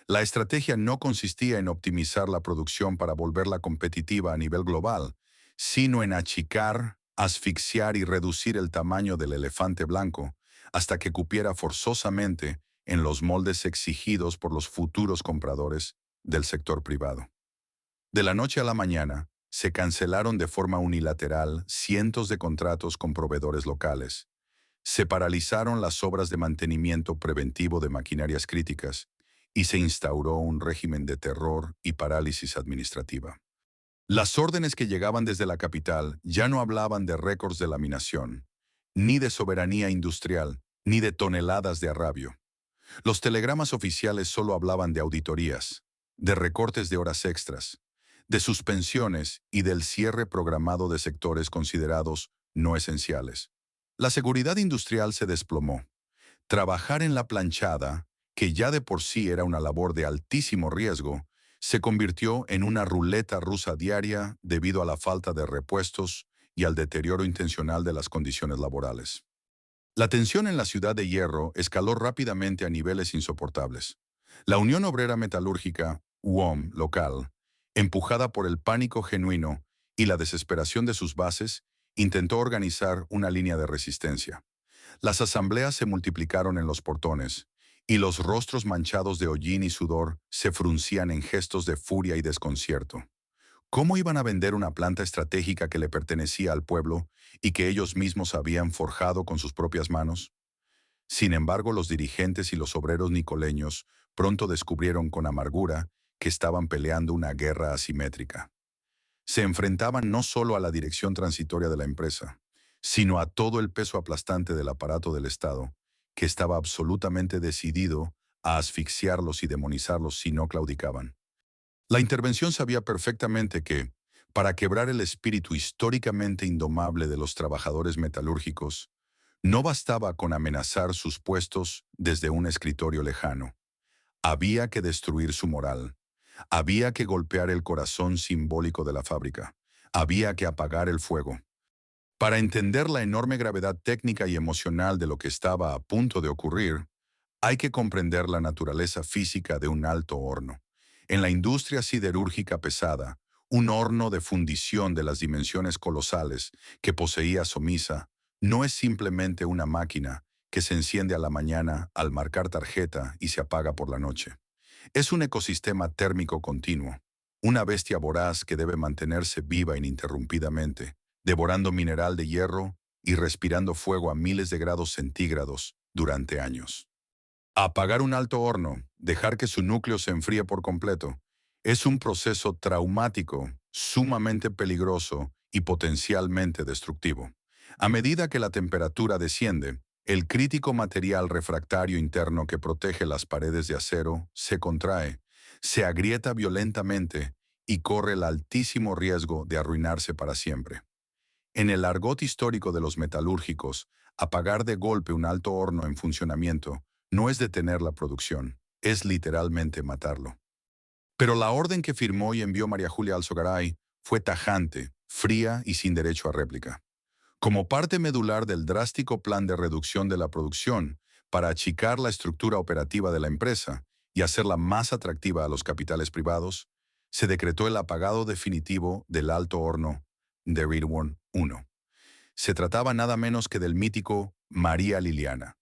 La estrategia no consistía en optimizar la producción para volverla competitiva a nivel global, sino en achicar, asfixiar y reducir el tamaño del elefante blanco hasta que cupiera forzosamente en los moldes exigidos por los futuros compradores del sector privado. De la noche a la mañana, se cancelaron de forma unilateral cientos de contratos con proveedores locales. Se paralizaron las obras de mantenimiento preventivo de maquinarias críticas y se instauró un régimen de terror y parálisis administrativa. Las órdenes que llegaban desde la capital ya no hablaban de récords de laminación, ni de soberanía industrial, ni de toneladas de arrabio. Los telegramas oficiales solo hablaban de auditorías, de recortes de horas extras, de suspensiones y del cierre programado de sectores considerados no esenciales. La seguridad industrial se desplomó. Trabajar en la planchada, que ya de por sí era una labor de altísimo riesgo, se convirtió en una ruleta rusa diaria debido a la falta de repuestos y al deterioro intencional de las condiciones laborales. La tensión en la Ciudad de Hierro escaló rápidamente a niveles insoportables. La Unión Obrera Metalúrgica, UOM, local, empujada por el pánico genuino y la desesperación de sus bases, intentó organizar una línea de resistencia. Las asambleas se multiplicaron en los portones, y los rostros manchados de hollín y sudor se fruncían en gestos de furia y desconcierto. ¿Cómo iban a vender una planta estratégica que le pertenecía al pueblo y que ellos mismos habían forjado con sus propias manos? Sin embargo, los dirigentes y los obreros nicoleños pronto descubrieron con amargura que estaban peleando una guerra asimétrica. Se enfrentaban no solo a la dirección transitoria de la empresa, sino a todo el peso aplastante del aparato del Estado, que estaba absolutamente decidido a asfixiarlos y demonizarlos si no claudicaban. La intervención sabía perfectamente que, para quebrar el espíritu históricamente indomable de los trabajadores metalúrgicos, no bastaba con amenazar sus puestos desde un escritorio lejano. Había que destruir su moral. Había que golpear el corazón simbólico de la fábrica. Había que apagar el fuego. Para entender la enorme gravedad técnica y emocional de lo que estaba a punto de ocurrir, Hay que comprender la naturaleza física de un alto horno. En la industria siderúrgica pesada, un horno de fundición de las dimensiones colosales que poseía Somisa no es simplemente una máquina que se enciende a la mañana al marcar tarjeta y se apaga por la noche. Es un ecosistema térmico continuo, una bestia voraz que debe mantenerse viva ininterrumpidamente, devorando mineral de hierro y respirando fuego a miles de grados centígrados durante años. Apagar un alto horno, dejar que su núcleo se enfríe por completo, es un proceso traumático, sumamente peligroso y potencialmente destructivo. A medida que la temperatura desciende, el crítico material refractario interno que protege las paredes de acero se contrae, se agrieta violentamente y corre el altísimo riesgo de arruinarse para siempre. En el argot histórico de los metalúrgicos, apagar de golpe un alto horno en funcionamiento no es detener la producción, es literalmente matarlo. Pero la orden que firmó y envió María Julia Alzogaray fue tajante, fría y sin derecho a réplica. Como parte medular del drástico plan de reducción de la producción para achicar la estructura operativa de la empresa y hacerla más atractiva a los capitales privados, se decretó el apagado definitivo del alto horno de Ridwan I. Se trataba nada menos que del mítico María Liliana,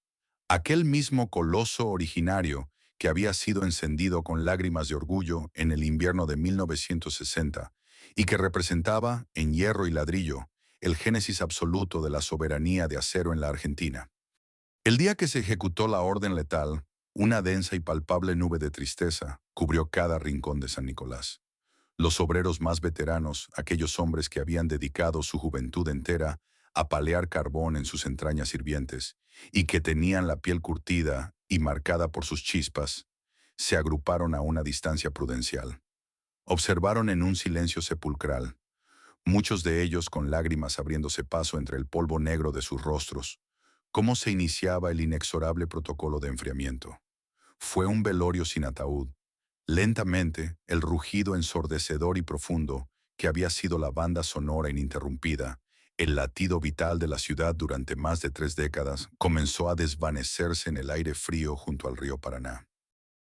aquel mismo coloso originario que había sido encendido con lágrimas de orgullo en el invierno de 1960 y que representaba, en hierro y ladrillo, el génesis absoluto de la soberanía de acero en la Argentina. El día que se ejecutó la orden letal, una densa y palpable nube de tristeza cubrió cada rincón de San Nicolás. Los obreros más veteranos, aquellos hombres que habían dedicado su juventud entera a palear carbón en sus entrañas hirvientes y que tenían la piel curtida y marcada por sus chispas, se agruparon a una distancia prudencial. Observaron en un silencio sepulcral, muchos de ellos con lágrimas abriéndose paso entre el polvo negro de sus rostros, cómo se iniciaba el inexorable protocolo de enfriamiento. Fue un velorio sin ataúd. Lentamente, el rugido ensordecedor y profundo, que había sido la banda sonora ininterrumpida, el latido vital de la ciudad durante más de 3 décadas, comenzó a desvanecerse en el aire frío junto al río Paraná.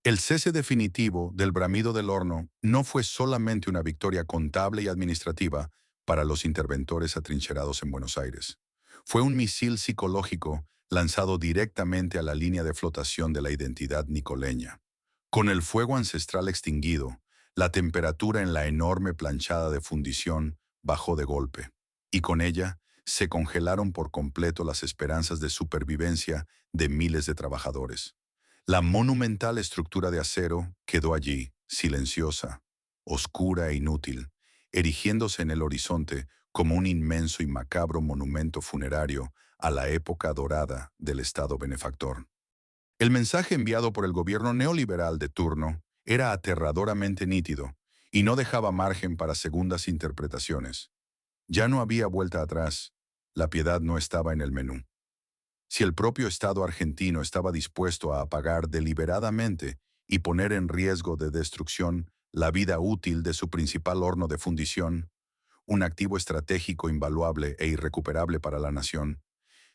El cese definitivo del bramido del horno no fue solamente una victoria contable y administrativa para los interventores atrincherados en Buenos Aires. Fue un misil psicológico lanzado directamente a la línea de flotación de la identidad nicoleña. Con el fuego ancestral extinguido, la temperatura en la enorme planchada de fundición bajó de golpe, y con ella se congelaron por completo las esperanzas de supervivencia de miles de trabajadores. La monumental estructura de acero quedó allí, silenciosa, oscura e inútil, erigiéndose en el horizonte como un inmenso y macabro monumento funerario a la época dorada del Estado benefactor. El mensaje enviado por el gobierno neoliberal de turno era aterradoramente nítido y no dejaba margen para segundas interpretaciones. Ya no había vuelta atrás, la piedad no estaba en el menú. Si el propio Estado argentino estaba dispuesto a apagar deliberadamente y poner en riesgo de destrucción la vida útil de su principal horno de fundición, un activo estratégico invaluable e irrecuperable para la nación,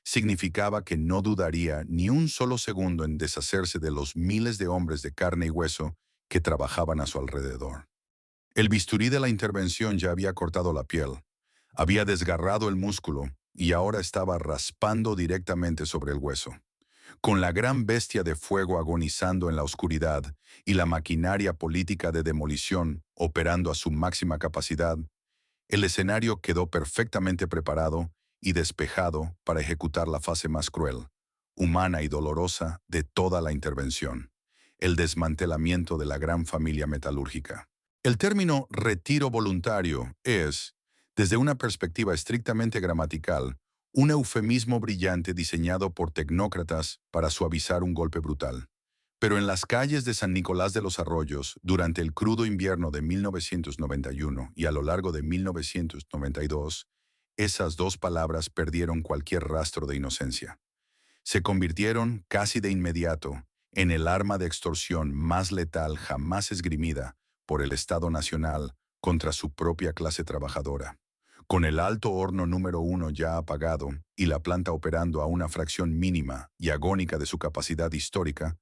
significaba que no dudaría ni un solo segundo en deshacerse de los miles de hombres de carne y hueso que trabajaban a su alrededor. El bisturí de la intervención ya había cortado la piel, había desgarrado el músculo y ahora estaba raspando directamente sobre el hueso. Con la gran bestia de fuego agonizando en la oscuridad y la maquinaria política de demolición operando a su máxima capacidad, el escenario quedó perfectamente preparado y despejado para ejecutar la fase más cruel, humana y dolorosa de toda la intervención, el desmantelamiento de la gran familia metalúrgica. El término retiro voluntario es, desde una perspectiva estrictamente gramatical, un eufemismo brillante diseñado por tecnócratas para suavizar un golpe brutal. Pero en las calles de San Nicolás de los Arroyos, durante el crudo invierno de 1991 y a lo largo de 1992, esas dos palabras perdieron cualquier rastro de inocencia. Se convirtieron, casi de inmediato, en el arma de extorsión más letal jamás esgrimida por el Estado Nacional contra su propia clase trabajadora. Con el alto horno número 1 ya apagado y la planta operando a una fracción mínima y agónica de su capacidad histórica,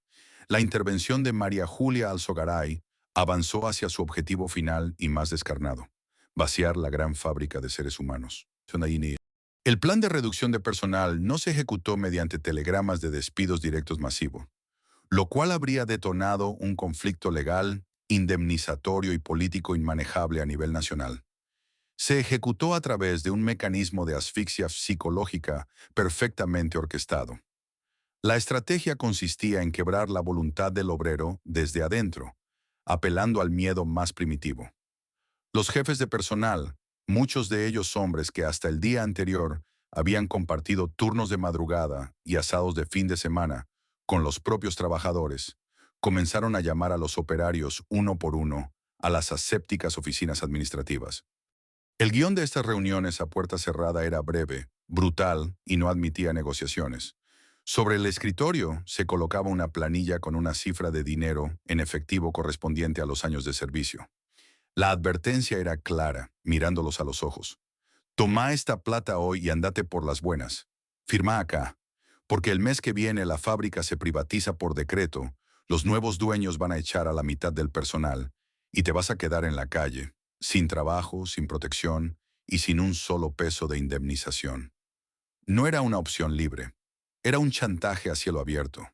La intervención de María Julia Alzogaray avanzó hacia su objetivo final y más descarnado: vaciar la gran fábrica de seres humanos. El plan de reducción de personal no se ejecutó mediante telegramas de despidos directos masivos, lo cual habría detonado un conflicto legal, indemnizatorio y político inmanejable a nivel nacional. Se ejecutó a través de un mecanismo de asfixia psicológica perfectamente orquestado. La estrategia consistía en quebrar la voluntad del obrero desde adentro, apelando al miedo más primitivo. Los jefes de personal, muchos de ellos hombres que hasta el día anterior habían compartido turnos de madrugada y asados de fin de semana con los propios trabajadores, comenzaron a llamar a los operarios uno por uno a las asépticas oficinas administrativas. El guión de estas reuniones a puerta cerrada era breve, brutal y no admitía negociaciones. Sobre el escritorio se colocaba una planilla con una cifra de dinero en efectivo correspondiente a los años de servicio. La advertencia era clara, mirándolos a los ojos. Toma esta plata hoy y andate por las buenas. Firma acá, porque el mes que viene la fábrica se privatiza por decreto, los nuevos dueños van a echar a la mitad del personal y te vas a quedar en la calle, sin trabajo, sin protección y sin un solo peso de indemnización. No era una opción libre, era un chantaje a cielo abierto.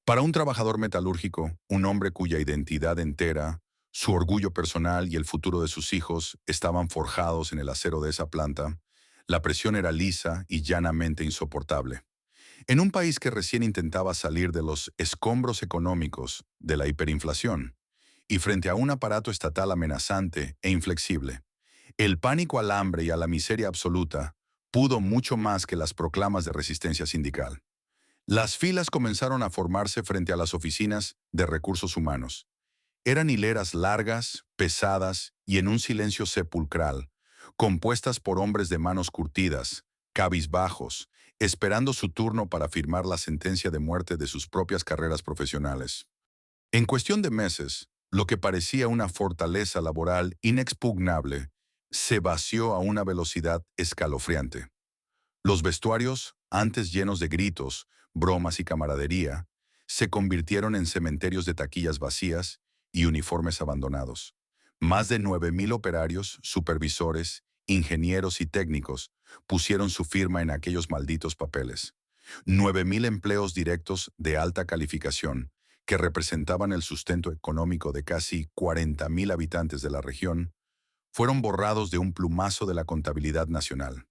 Para un trabajador metalúrgico, un hombre cuya identidad entera, su orgullo personal y el futuro de sus hijos estaban forjados en el acero de esa planta, la presión era lisa y llanamente insoportable. En un país que recién intentaba salir de los escombros económicos de la hiperinflación, y frente a un aparato estatal amenazante e inflexible, el pánico al hambre y a la miseria absoluta pudo mucho más que las proclamas de resistencia sindical. Las filas comenzaron a formarse frente a las oficinas de recursos humanos. Eran hileras largas, pesadas y en un silencio sepulcral, compuestas por hombres de manos curtidas, cabizbajos, esperando su turno para firmar la sentencia de muerte de sus propias carreras profesionales. En cuestión de meses, lo que parecía una fortaleza laboral inexpugnable se vació a una velocidad escalofriante. Los vestuarios, antes llenos de gritos, bromas y camaradería, se convirtieron en cementerios de taquillas vacías y uniformes abandonados. Más de 9,000 operarios, supervisores, ingenieros y técnicos pusieron su firma en aquellos malditos papeles. 9,000 empleos directos de alta calificación, que representaban el sustento económico de casi 40,000 habitantes de la región, fueron borrados de un plumazo de la contabilidad nacional.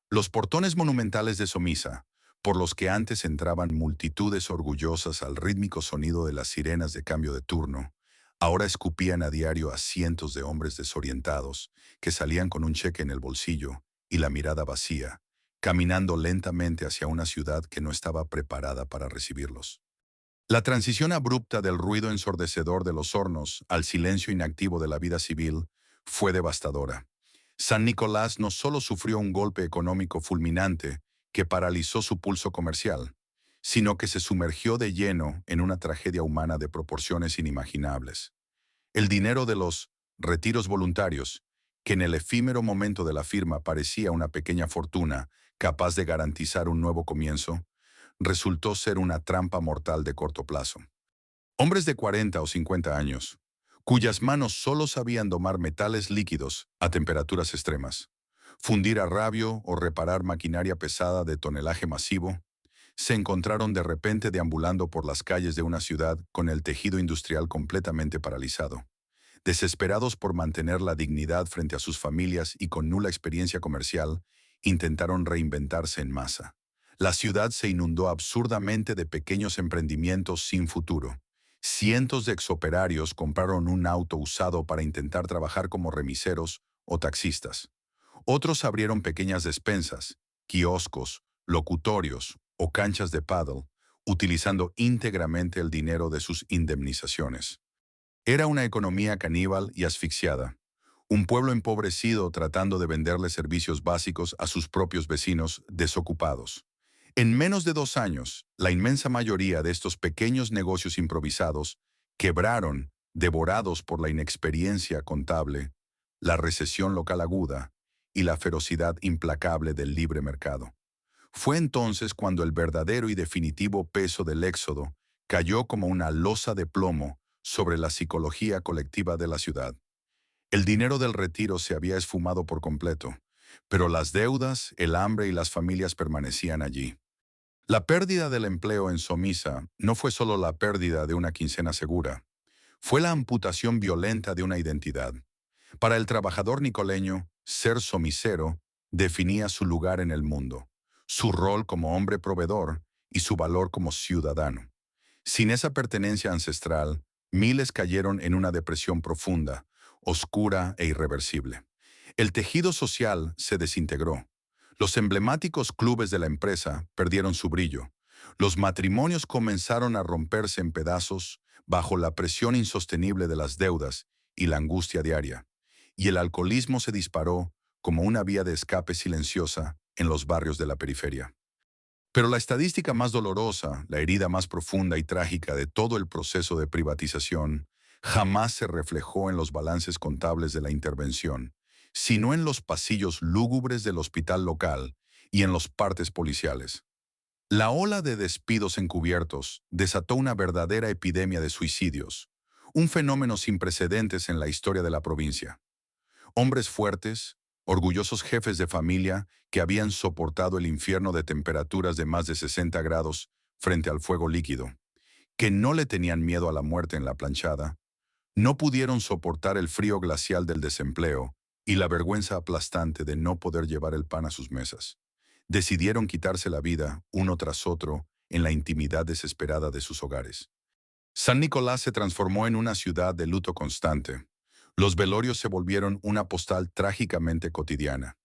Los portones monumentales de Somisa, por los que antes entraban multitudes orgullosas al rítmico sonido de las sirenas de cambio de turno, ahora escupían a diario a cientos de hombres desorientados que salían con un cheque en el bolsillo y la mirada vacía, caminando lentamente hacia una ciudad que no estaba preparada para recibirlos. La transición abrupta del ruido ensordecedor de los hornos al silencio inactivo de la vida civil fue devastadora. San Nicolás no solo sufrió un golpe económico fulminante que paralizó su pulso comercial, sino que se sumergió de lleno en una tragedia humana de proporciones inimaginables. El dinero de los retiros voluntarios, que en el efímero momento de la firma parecía una pequeña fortuna capaz de garantizar un nuevo comienzo, resultó ser una trampa mortal de corto plazo. Hombres de 40 o 50 años, cuyas manos solo sabían domar metales líquidos a temperaturas extremas, fundir a rabio o reparar maquinaria pesada de tonelaje masivo, se encontraron de repente deambulando por las calles de una ciudad con el tejido industrial completamente paralizado. Desesperados por mantener la dignidad frente a sus familias y con nula experiencia comercial, intentaron reinventarse en masa. La ciudad se inundó absurdamente de pequeños emprendimientos sin futuro. Cientos de exoperarios compraron un auto usado para intentar trabajar como remiseros o taxistas. Otros abrieron pequeñas despensas, kioscos, locutorios o canchas de pádel, utilizando íntegramente el dinero de sus indemnizaciones. Era una economía caníbal y asfixiada. Un pueblo empobrecido tratando de venderle servicios básicos a sus propios vecinos desocupados. En menos de 2 años, la inmensa mayoría de estos pequeños negocios improvisados quebraron, devorados por la inexperiencia contable, la recesión local aguda y la ferocidad implacable del libre mercado. Fue entonces cuando el verdadero y definitivo peso del éxodo cayó como una losa de plomo sobre la psicología colectiva de la ciudad. El dinero del retiro se había esfumado por completo, pero las deudas, el hambre y las familias permanecían allí. La pérdida del empleo en Somisa no fue solo la pérdida de una quincena segura, fue la amputación violenta de una identidad. Para el trabajador nicoleño, ser somisero definía su lugar en el mundo, su rol como hombre proveedor y su valor como ciudadano. Sin esa pertenencia ancestral, miles cayeron en una depresión profunda, oscura e irreversible. El tejido social se desintegró. Los emblemáticos clubes de la empresa perdieron su brillo. Los matrimonios comenzaron a romperse en pedazos bajo la presión insostenible de las deudas y la angustia diaria. Y el alcoholismo se disparó como una vía de escape silenciosa en los barrios de la periferia. Pero la estadística más dolorosa, la herida más profunda y trágica de todo el proceso de privatización, jamás se reflejó en los balances contables de la intervención, sino en los pasillos lúgubres del hospital local y en los partes policiales. La ola de despidos encubiertos desató una verdadera epidemia de suicidios, un fenómeno sin precedentes en la historia de la provincia. Hombres fuertes, orgullosos jefes de familia que habían soportado el infierno de temperaturas de más de 60 grados frente al fuego líquido, que no le tenían miedo a la muerte en la planchada, no pudieron soportar el frío glacial del desempleo y la vergüenza aplastante de no poder llevar el pan a sus mesas. Decidieron quitarse la vida, uno tras otro, en la intimidad desesperada de sus hogares. San Nicolás se transformó en una ciudad de luto constante. Los velorios se volvieron una postal trágicamente cotidiana.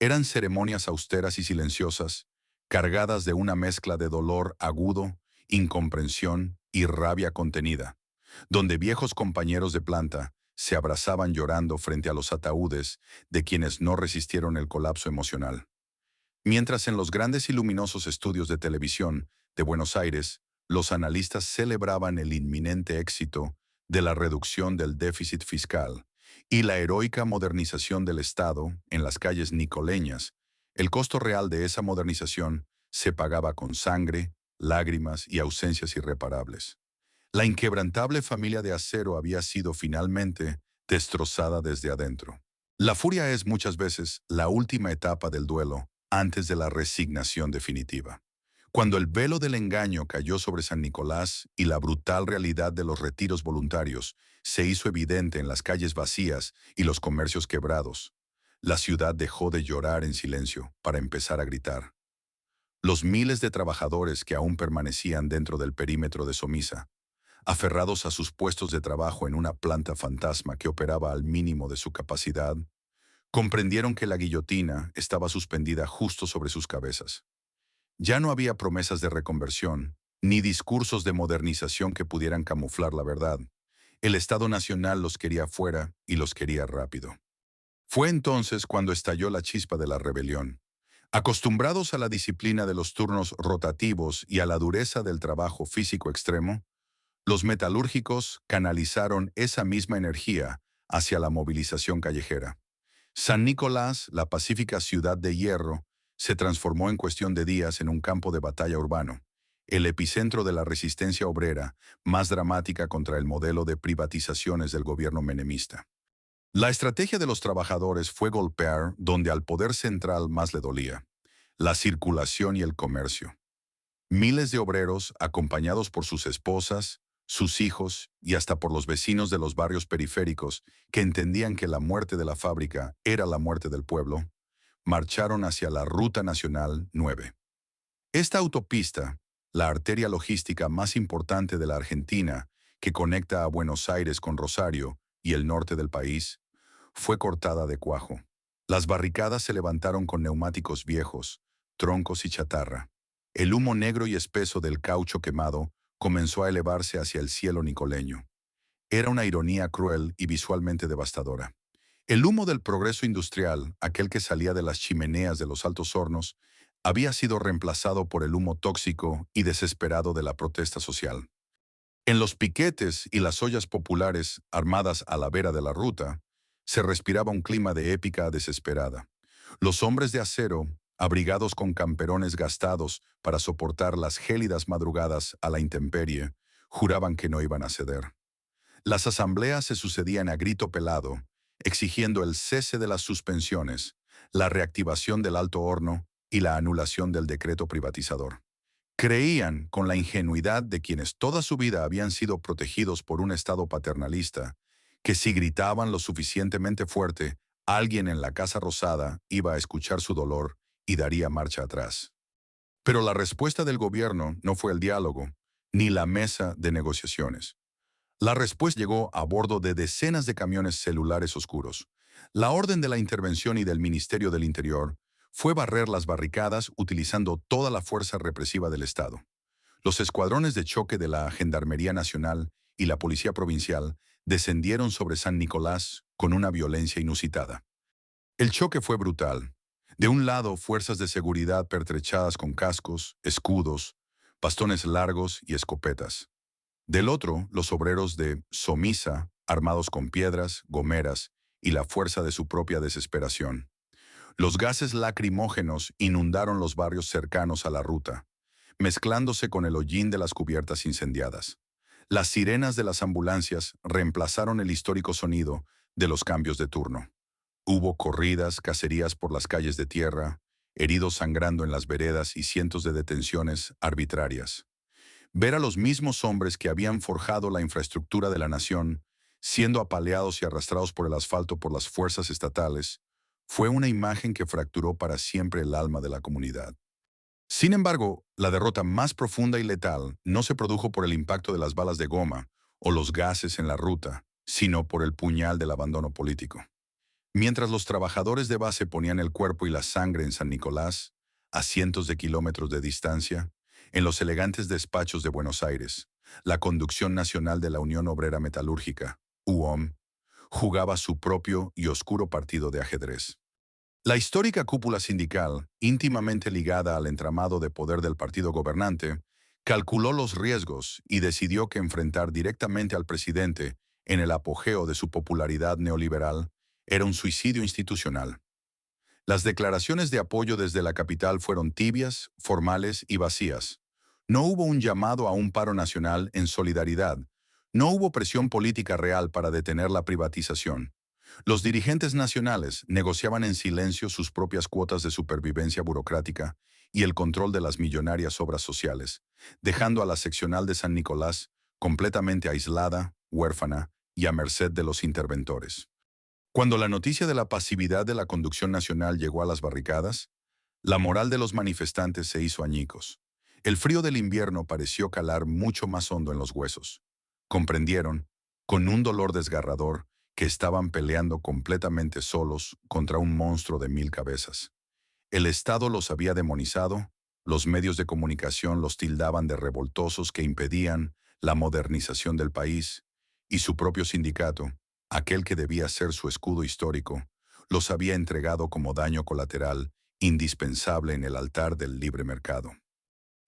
Eran ceremonias austeras y silenciosas, cargadas de una mezcla de dolor agudo, incomprensión y rabia contenida, donde viejos compañeros de planta se abrazaban llorando frente a los ataúdes de quienes no resistieron el colapso emocional. Mientras en los grandes y luminosos estudios de televisión de Buenos Aires, los analistas celebraban el inminente éxito de la reducción del déficit fiscal y la heroica modernización del Estado en las calles nicoleñas, el costo real de esa modernización se pagaba con sangre, lágrimas y ausencias irreparables. La inquebrantable familia de acero había sido finalmente destrozada desde adentro. La furia es muchas veces la última etapa del duelo antes de la resignación definitiva. Cuando el velo del engaño cayó sobre San Nicolás y la brutal realidad de los retiros voluntarios se hizo evidente en las calles vacías y los comercios quebrados, la ciudad dejó de llorar en silencio para empezar a gritar. Los miles de trabajadores que aún permanecían dentro del perímetro de Somisa, aferrados a sus puestos de trabajo en una planta fantasma que operaba al mínimo de su capacidad, comprendieron que la guillotina estaba suspendida justo sobre sus cabezas. Ya no había promesas de reconversión, ni discursos de modernización que pudieran camuflar la verdad. El Estado Nacional los quería fuera y los quería rápido. Fue entonces cuando estalló la chispa de la rebelión. Acostumbrados a la disciplina de los turnos rotativos y a la dureza del trabajo físico extremo, los metalúrgicos canalizaron esa misma energía hacia la movilización callejera. San Nicolás, la pacífica ciudad de hierro, se transformó en cuestión de días en un campo de batalla urbano, el epicentro de la resistencia obrera más dramática contra el modelo de privatizaciones del gobierno menemista. La estrategia de los trabajadores fue golpear donde al poder central más le dolía, la circulación y el comercio. Miles de obreros, acompañados por sus esposas, sus hijos y hasta por los vecinos de los barrios periféricos que entendían que la muerte de la fábrica era la muerte del pueblo, marcharon hacia la Ruta Nacional 9. Esta autopista, la arteria logística más importante de la Argentina, que conecta a Buenos Aires con Rosario y el norte del país, fue cortada de cuajo. Las barricadas se levantaron con neumáticos viejos, troncos y chatarra. El humo negro y espeso del caucho quemado comenzó a elevarse hacia el cielo nicoleño. Era una ironía cruel y visualmente devastadora. El humo del progreso industrial, aquel que salía de las chimeneas de los altos hornos, había sido reemplazado por el humo tóxico y desesperado de la protesta social. En los piquetes y las ollas populares armadas a la vera de la ruta, se respiraba un clima de épica desesperada. Los hombres de acero, abrigados con camperones gastados para soportar las gélidas madrugadas a la intemperie, Juraban que no iban a ceder. Las asambleas se sucedían a grito pelado, exigiendo el cese de las suspensiones, la reactivación del Alto Horno y la anulación del decreto privatizador. Creían, con la ingenuidad de quienes toda su vida habían sido protegidos por un Estado paternalista, que si gritaban lo suficientemente fuerte, alguien en la Casa Rosada iba a escuchar su dolor y daría marcha atrás. Pero la respuesta del gobierno no fue el diálogo, ni la mesa de negociaciones. La respuesta llegó a bordo de decenas de camiones celulares oscuros. La orden de la intervención y del Ministerio del Interior fue barrer las barricadas utilizando toda la fuerza represiva del Estado. Los escuadrones de choque de la Gendarmería Nacional y la Policía Provincial descendieron sobre San Nicolás con una violencia inusitada. El choque fue brutal. De un lado, fuerzas de seguridad pertrechadas con cascos, escudos, bastones largos y escopetas. Del otro, los obreros de Somisa, armados con piedras, gomeras y la fuerza de su propia desesperación. Los gases lacrimógenos inundaron los barrios cercanos a la ruta, mezclándose con el hollín de las cubiertas incendiadas. Las sirenas de las ambulancias reemplazaron el histórico sonido de los cambios de turno. Hubo corridas, cacerías por las calles de tierra, heridos sangrando en las veredas y cientos de detenciones arbitrarias. Ver a los mismos hombres que habían forjado la infraestructura de la nación, siendo apaleados y arrastrados por el asfalto por las fuerzas estatales, fue una imagen que fracturó para siempre el alma de la comunidad. Sin embargo, la derrota más profunda y letal no se produjo por el impacto de las balas de goma o los gases en la ruta, sino por el puñal del abandono político. Mientras los trabajadores de base ponían el cuerpo y la sangre en San Nicolás, a cientos de kilómetros de distancia, en los elegantes despachos de Buenos Aires, la Conducción Nacional de la Unión Obrera Metalúrgica, UOM, jugaba su propio y oscuro partido de ajedrez. La histórica cúpula sindical, íntimamente ligada al entramado de poder del partido gobernante, calculó los riesgos y decidió que enfrentar directamente al presidente en el apogeo de su popularidad neoliberal era un suicidio institucional. Las declaraciones de apoyo desde la capital fueron tibias, formales y vacías. No hubo un llamado a un paro nacional en solidaridad. No hubo presión política real para detener la privatización. Los dirigentes nacionales negociaban en silencio sus propias cuotas de supervivencia burocrática y el control de las millonarias obras sociales, dejando a la seccional de San Nicolás completamente aislada, huérfana y a merced de los interventores. Cuando la noticia de la pasividad de la Conducción Nacional llegó a las barricadas, la moral de los manifestantes se hizo añicos. El frío del invierno pareció calar mucho más hondo en los huesos. Comprendieron, con un dolor desgarrador, que estaban peleando completamente solos contra un monstruo de 1000 cabezas. El Estado los había demonizado, los medios de comunicación los tildaban de revoltosos que impedían la modernización del país, y su propio sindicato, aquel que debía ser su escudo histórico, los había entregado como daño colateral indispensable en el altar del libre mercado.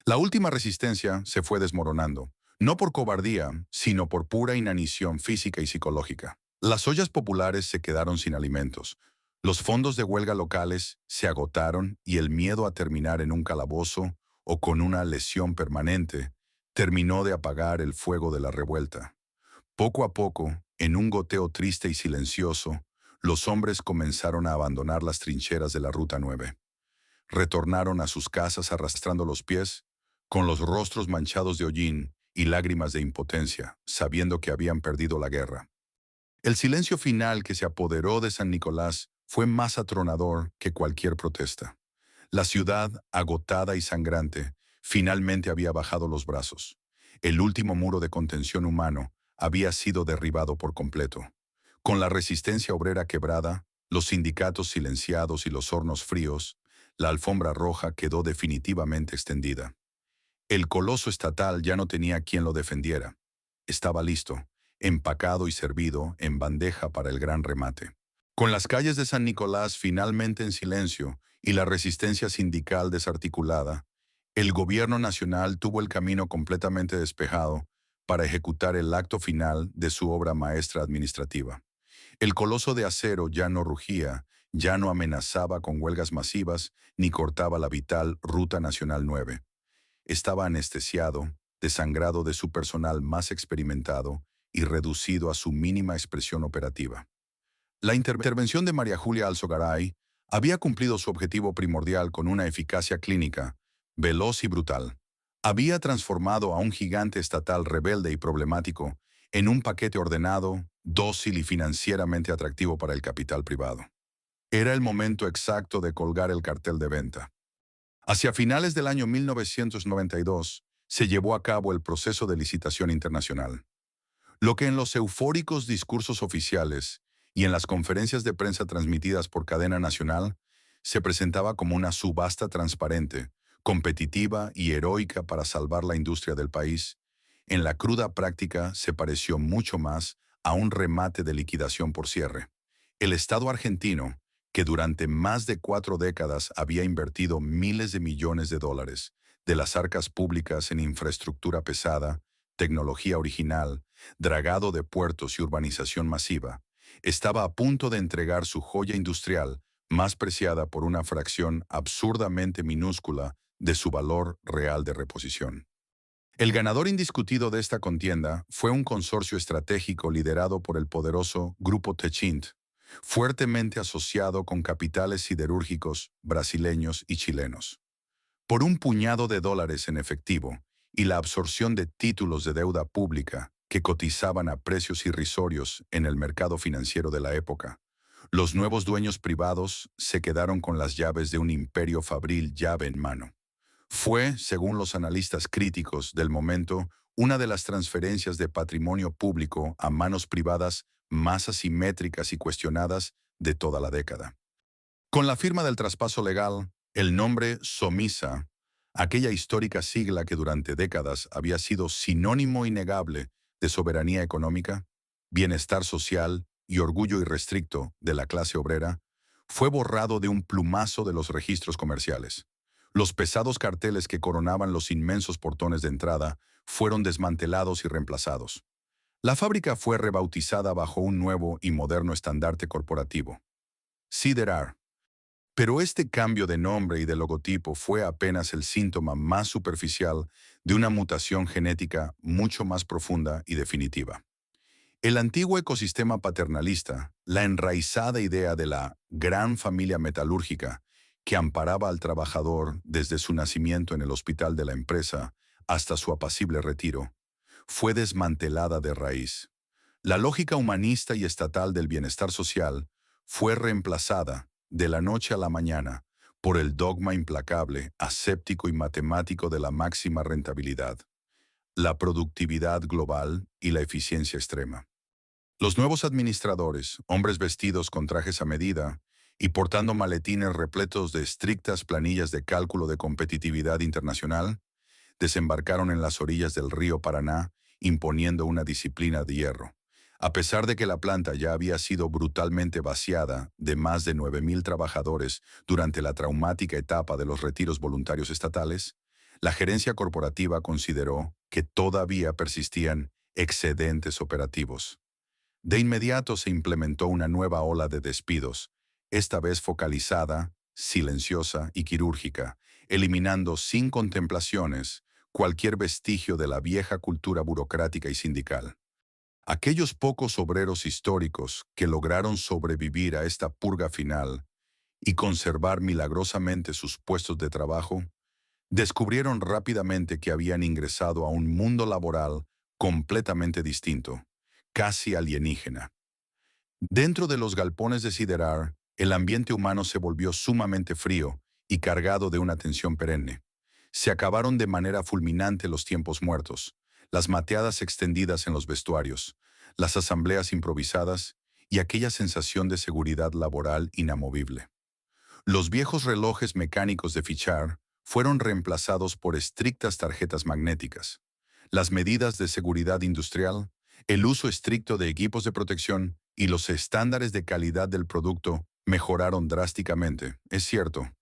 La última resistencia se fue desmoronando, no por cobardía, sino por pura inanición física y psicológica. Las ollas populares se quedaron sin alimentos, los fondos de huelga locales se agotaron y el miedo a terminar en un calabozo o con una lesión permanente terminó de apagar el fuego de la revuelta. Poco a poco, en un goteo triste y silencioso, los hombres comenzaron a abandonar las trincheras de la Ruta 9. Retornaron a sus casas arrastrando los pies, con los rostros manchados de hollín y lágrimas de impotencia, sabiendo que habían perdido la guerra. El silencio final que se apoderó de San Nicolás fue más atronador que cualquier protesta. La ciudad, agotada y sangrante, finalmente había bajado los brazos. El último muro de contención humano había sido derribado por completo. Con la resistencia obrera quebrada, los sindicatos silenciados y los hornos fríos, la alfombra roja quedó definitivamente extendida. El coloso estatal ya no tenía quien lo defendiera. Estaba listo, empacado y servido en bandeja para el gran remate. Con las calles de San Nicolás finalmente en silencio y la resistencia sindical desarticulada, el gobierno nacional tuvo el camino completamente despejado para ejecutar el acto final de su obra maestra administrativa. El coloso de acero ya no rugía, ya no amenazaba con huelgas masivas ni cortaba la vital Ruta Nacional 9. Estaba anestesiado, desangrado de su personal más experimentado y reducido a su mínima expresión operativa. La intervención de María Julia Alzogaray había cumplido su objetivo primordial con una eficacia clínica, veloz y brutal. Había transformado a un gigante estatal rebelde y problemático en un paquete ordenado, dócil y financieramente atractivo para el capital privado. Era el momento exacto de colgar el cartel de venta. Hacia finales del año 1992, se llevó a cabo el proceso de licitación internacional. Lo que en los eufóricos discursos oficiales y en las conferencias de prensa transmitidas por cadena nacional se presentaba como una subasta transparente, competitiva y heroica para salvar la industria del país, en la cruda práctica se pareció mucho más a un remate de liquidación por cierre. El Estado argentino, que durante más de 4 décadas había invertido miles de millones de dólares de las arcas públicas en infraestructura pesada, tecnología original, dragado de puertos y urbanización masiva, estaba a punto de entregar su joya industrial, más preciada por una fracción absurdamente minúscula de su valor real de reposición. El ganador indiscutido de esta contienda fue un consorcio estratégico liderado por el poderoso Grupo Techint, fuertemente asociado con capitales siderúrgicos brasileños y chilenos. Por un puñado de dólares en efectivo y la absorción de títulos de deuda pública que cotizaban a precios irrisorios en el mercado financiero de la época, los nuevos dueños privados se quedaron con las llaves de un imperio fabril llave en mano. Fue, según los analistas críticos del momento, una de las transferencias de patrimonio público a manos privadas más asimétricas y cuestionadas de toda la década. Con la firma del traspaso legal, el nombre Somisa, aquella histórica sigla que durante décadas había sido sinónimo innegable de soberanía económica, bienestar social y orgullo irrestricto de la clase obrera, fue borrado de un plumazo de los registros comerciales. Los pesados carteles que coronaban los inmensos portones de entrada fueron desmantelados y reemplazados. La fábrica fue rebautizada bajo un nuevo y moderno estandarte corporativo, Siderar. Pero este cambio de nombre y de logotipo fue apenas el síntoma más superficial de una mutación genética mucho más profunda y definitiva. El antiguo ecosistema paternalista, la enraizada idea de la gran familia metalúrgica que amparaba al trabajador desde su nacimiento en el hospital de la empresa hasta su apacible retiro, fue desmantelada de raíz. La lógica humanista y estatal del bienestar social fue reemplazada, de la noche a la mañana, por el dogma implacable, aséptico y matemático de la máxima rentabilidad, la productividad global y la eficiencia extrema. Los nuevos administradores, hombres vestidos con trajes a medida y portando maletines repletos de estrictas planillas de cálculo de competitividad internacional, desembarcaron en las orillas del río Paraná imponiendo una disciplina de hierro. A pesar de que la planta ya había sido brutalmente vaciada de más de 9,000 trabajadores durante la traumática etapa de los retiros voluntarios estatales, la gerencia corporativa consideró que todavía persistían excedentes operativos. De inmediato se implementó una nueva ola de despidos, esta vez focalizada, silenciosa y quirúrgica, eliminando sin contemplaciones cualquier vestigio de la vieja cultura burocrática y sindical. Aquellos pocos obreros históricos que lograron sobrevivir a esta purga final y conservar milagrosamente sus puestos de trabajo, descubrieron rápidamente que habían ingresado a un mundo laboral completamente distinto, casi alienígena. Dentro de los galpones de Siderar, el ambiente humano se volvió sumamente frío y cargado de una tensión perenne. Se acabaron de manera fulminante los tiempos muertos, las mateadas extendidas en los vestuarios, las asambleas improvisadas y aquella sensación de seguridad laboral inamovible. Los viejos relojes mecánicos de fichar fueron reemplazados por estrictas tarjetas magnéticas. Las medidas de seguridad industrial, el uso estricto de equipos de protección y los estándares de calidad del producto mejoraron drásticamente, es cierto,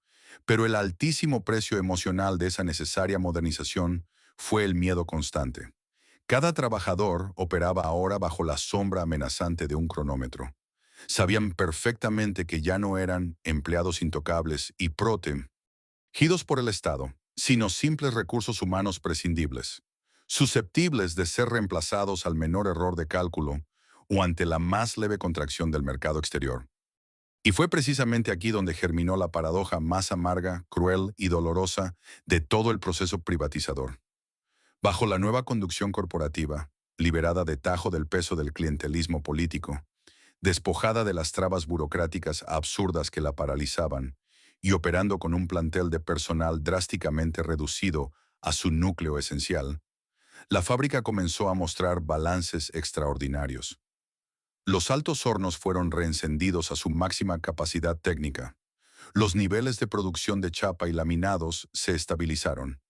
pero el altísimo precio emocional de esa necesaria modernización fue el miedo constante. Cada trabajador operaba ahora bajo la sombra amenazante de un cronómetro. Sabían perfectamente que ya no eran empleados intocables y protegidos por el Estado, sino simples recursos humanos prescindibles. susceptibles de ser reemplazados al menor error de cálculo o ante la más leve contracción del mercado exterior. Y fue precisamente aquí donde germinó la paradoja más amarga, cruel y dolorosa de todo el proceso privatizador. Bajo la nueva conducción corporativa, liberada de tajo del peso del clientelismo político, despojada de las trabas burocráticas absurdas que la paralizaban y operando con un plantel de personal drásticamente reducido a su núcleo esencial, la fábrica comenzó a mostrar balances extraordinarios. Los altos hornos fueron reencendidos a su máxima capacidad técnica. Los niveles de producción de chapa y laminados se estabilizaron.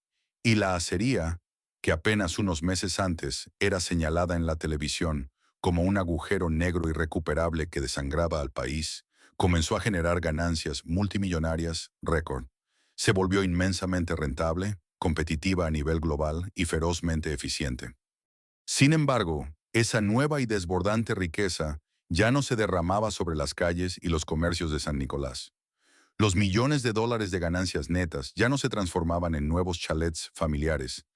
Y la acería, que apenas unos meses antes era señalada en la televisión como un agujero negro irrecuperable que desangraba al país, comenzó a generar ganancias multimillonarias récord. Se volvió inmensamente rentable, competitiva a nivel global y ferozmente eficiente. Sin embargo, esa nueva y desbordante riqueza ya no se derramaba sobre las calles y los comercios de San Nicolás. Los millones de dólares de ganancias netas ya no se transformaban en nuevos chalets familiares,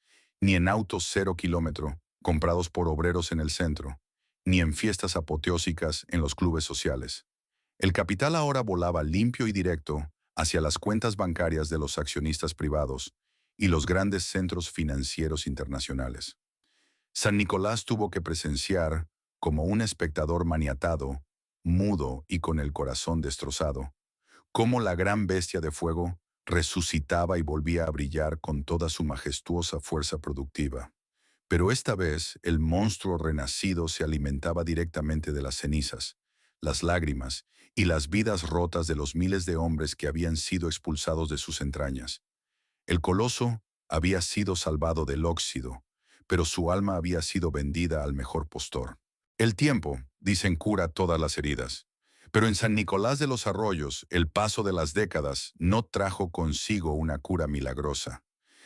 ni en autos 0 kilómetro comprados por obreros en el centro, ni en fiestas apoteósicas en los clubes sociales. El capital ahora volaba limpio y directo hacia las cuentas bancarias de los accionistas privados y los grandes centros financieros internacionales. San Nicolás tuvo que presenciar, como un espectador maniatado, mudo y con el corazón destrozado, cómo la gran bestia de fuego resucitaba y volvía a brillar con toda su majestuosa fuerza productiva. Pero esta vez el monstruo renacido se alimentaba directamente de las cenizas, las lágrimas y las vidas rotas de los miles de hombres que habían sido expulsados de sus entrañas. El coloso había sido salvado del óxido, pero su alma había sido vendida al mejor postor. El tiempo, dicen, cura todas las heridas. Pero en San Nicolás de los Arroyos, el paso de las décadas no trajo consigo una cura milagrosa,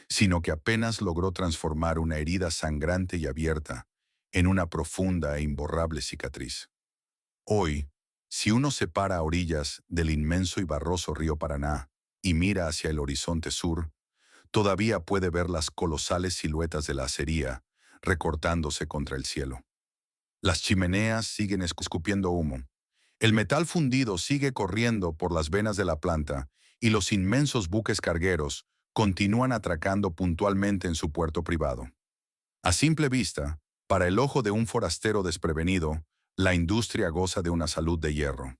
sino que apenas logró transformar una herida sangrante y abierta en una profunda e imborrable cicatriz. Hoy, si uno se para a orillas del inmenso y barroso río Paraná y mira hacia el horizonte sur, todavía puede ver las colosales siluetas de la acería recortándose contra el cielo. Las chimeneas siguen escupiendo humo. El metal fundido sigue corriendo por las venas de la planta y los inmensos buques cargueros continúan atracando puntualmente en su puerto privado. A simple vista, para el ojo de un forastero desprevenido, la industria goza de una salud de hierro.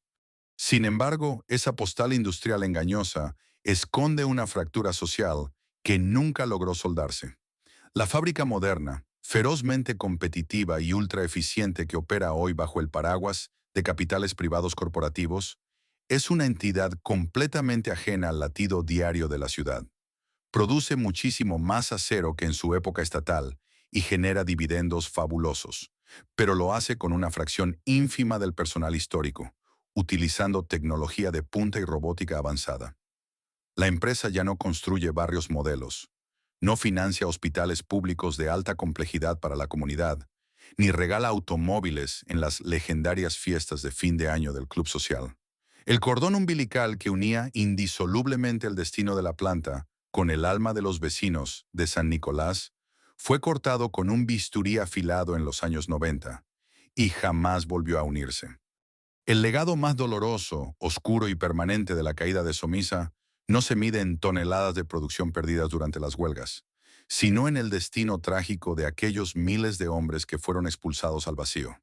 Sin embargo, esa postal industrial engañosa esconde una fractura social que nunca logró soldarse. La fábrica moderna, ferozmente competitiva y ultra eficiente que opera hoy bajo el paraguas de capitales privados corporativos, es una entidad completamente ajena al latido diario de la ciudad. Produce muchísimo más acero que en su época estatal y genera dividendos fabulosos, pero lo hace con una fracción ínfima del personal histórico, utilizando tecnología de punta y robótica avanzada. La empresa ya no construye barrios modelos, no financia hospitales públicos de alta complejidad para la comunidad, ni regala automóviles en las legendarias fiestas de fin de año del club social. El cordón umbilical que unía indisolublemente el destino de la planta con el alma de los vecinos de San Nicolás fue cortado con un bisturí afilado en los años 90 y jamás volvió a unirse. El legado más doloroso, oscuro y permanente de la caída de Somisa no se mide en toneladas de producción perdidas durante las huelgas, sino en el destino trágico de aquellos miles de hombres que fueron expulsados al vacío.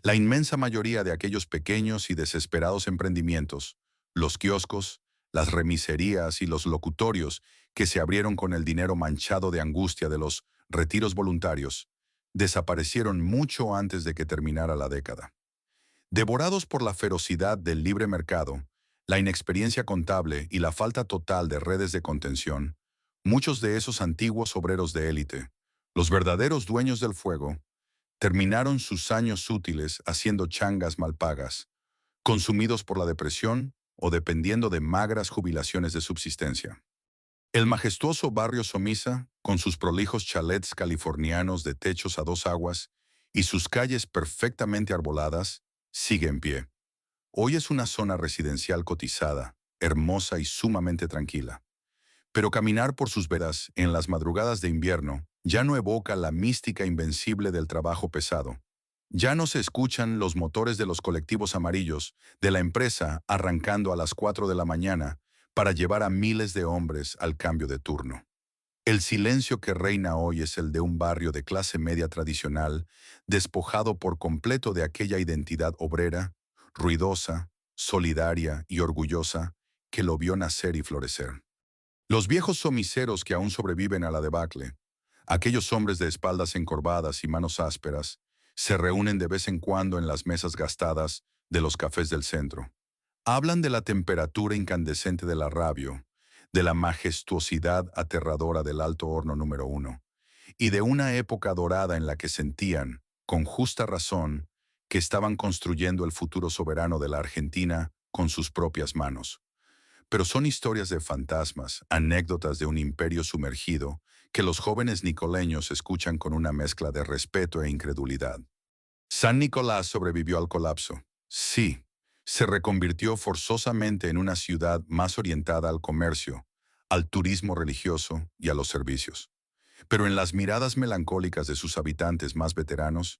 La inmensa mayoría de aquellos pequeños y desesperados emprendimientos, los kioscos, las remiserías y los locutorios que se abrieron con el dinero manchado de angustia de los retiros voluntarios, desaparecieron mucho antes de que terminara la década. Devorados por la ferocidad del libre mercado, la inexperiencia contable y la falta total de redes de contención, muchos de esos antiguos obreros de élite, los verdaderos dueños del fuego, terminaron sus años útiles haciendo changas mal pagas, consumidos por la depresión o dependiendo de magras jubilaciones de subsistencia. El majestuoso barrio Somisa, con sus prolijos chalets californianos de techos a dos aguas y sus calles perfectamente arboladas, sigue en pie. Hoy es una zona residencial cotizada, hermosa y sumamente tranquila. Pero caminar por sus veredas en las madrugadas de invierno ya no evoca la mística invencible del trabajo pesado. Ya no se escuchan los motores de los colectivos amarillos de la empresa arrancando a las 4 de la mañana para llevar a miles de hombres al cambio de turno. El silencio que reina hoy es el de un barrio de clase media tradicional, despojado por completo de aquella identidad obrera, ruidosa, solidaria y orgullosa que lo vio nacer y florecer. Los viejos somiseros que aún sobreviven a la debacle, aquellos hombres de espaldas encorvadas y manos ásperas, se reúnen de vez en cuando en las mesas gastadas de los cafés del centro. Hablan de la temperatura incandescente del arrabio, de la majestuosidad aterradora del Alto Horno número 1, y de una época dorada en la que sentían, con justa razón, que estaban construyendo el futuro soberano de la Argentina con sus propias manos. Pero son historias de fantasmas, anécdotas de un imperio sumergido, que los jóvenes nicoleños escuchan con una mezcla de respeto e incredulidad. San Nicolás sobrevivió al colapso. Sí, se reconvirtió forzosamente en una ciudad más orientada al comercio, al turismo religioso y a los servicios. Pero en las miradas melancólicas de sus habitantes más veteranos,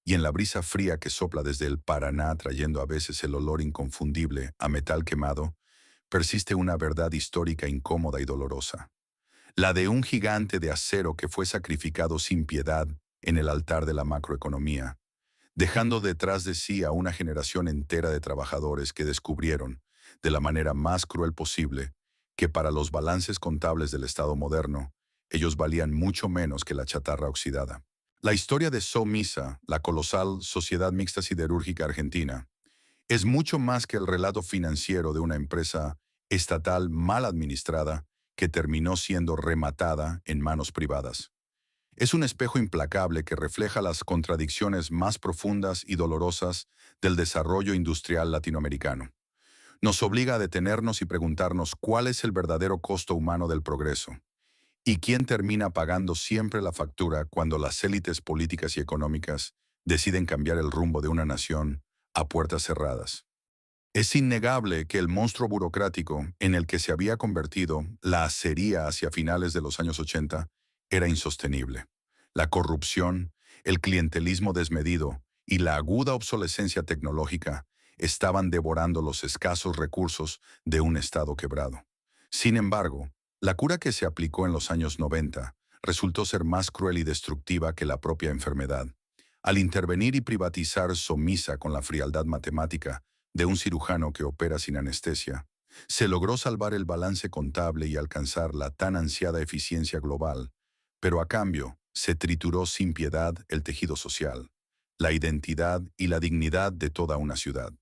y en la brisa fría que sopla desde el Paraná trayendo a veces el olor inconfundible a metal quemado, persiste una verdad histórica incómoda y dolorosa. La de un gigante de acero que fue sacrificado sin piedad en el altar de la macroeconomía, dejando detrás de sí a una generación entera de trabajadores que descubrieron, de la manera más cruel posible, que para los balances contables del Estado moderno, ellos valían mucho menos que la chatarra oxidada. La historia de SOMISA, la colosal Sociedad Mixta Siderúrgica Argentina, es mucho más que el relato financiero de una empresa estatal mal administrada que terminó siendo rematada en manos privadas. Es un espejo implacable que refleja las contradicciones más profundas y dolorosas del desarrollo industrial latinoamericano. Nos obliga a detenernos y preguntarnos cuál es el verdadero costo humano del progreso y quién termina pagando siempre la factura cuando las élites políticas y económicas deciden cambiar el rumbo de una nación a puertas cerradas. Es innegable que el monstruo burocrático en el que se había convertido la acería hacia finales de los años 80 era insostenible. La corrupción, el clientelismo desmedido y la aguda obsolescencia tecnológica estaban devorando los escasos recursos de un Estado quebrado. Sin embargo, la cura que se aplicó en los años 90 resultó ser más cruel y destructiva que la propia enfermedad. Al intervenir y privatizar SOMISA con la frialdad matemática de un cirujano que opera sin anestesia, se logró salvar el balance contable y alcanzar la tan ansiada eficiencia global, pero a cambio se trituró sin piedad el tejido social, la identidad y la dignidad de toda una ciudad.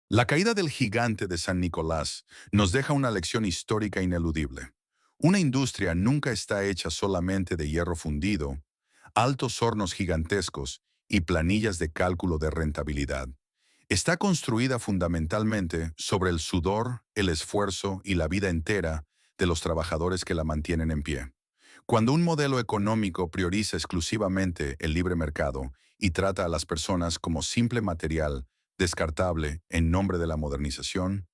La caída del gigante de San Nicolás nos deja una lección histórica ineludible. Una industria nunca está hecha solamente de hierro fundido, altos hornos gigantescos y planillas de cálculo de rentabilidad. Está construida fundamentalmente sobre el sudor, el esfuerzo y la vida entera de los trabajadores que la mantienen en pie. Cuando un modelo económico prioriza exclusivamente el libre mercado y trata a las personas como simple material descartable en nombre de la modernización,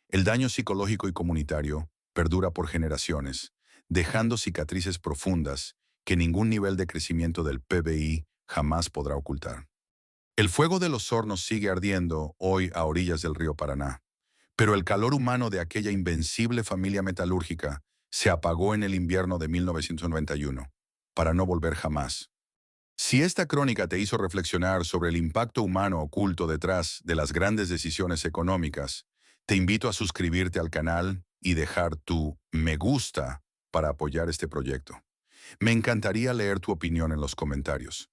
el daño psicológico y comunitario perdura por generaciones, dejando cicatrices profundas que ningún nivel de crecimiento del PBI jamás podrá ocultar. El fuego de los hornos sigue ardiendo hoy a orillas del río Paraná, pero el calor humano de aquella invencible familia metalúrgica se apagó en el invierno de 1991, para no volver jamás. Si esta crónica te hizo reflexionar sobre el impacto humano oculto detrás de las grandes decisiones económicas, te invito a suscribirte al canal y dejar tu me gusta para apoyar este proyecto. Me encantaría leer tu opinión en los comentarios.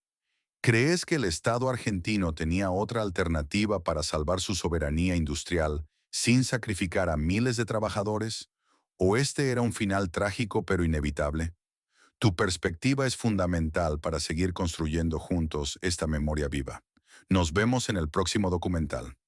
¿Crees que el Estado argentino tenía otra alternativa para salvar su soberanía industrial sin sacrificar a miles de trabajadores? ¿O este era un final trágico pero inevitable? Tu perspectiva es fundamental para seguir construyendo juntos esta memoria viva. Nos vemos en el próximo documental.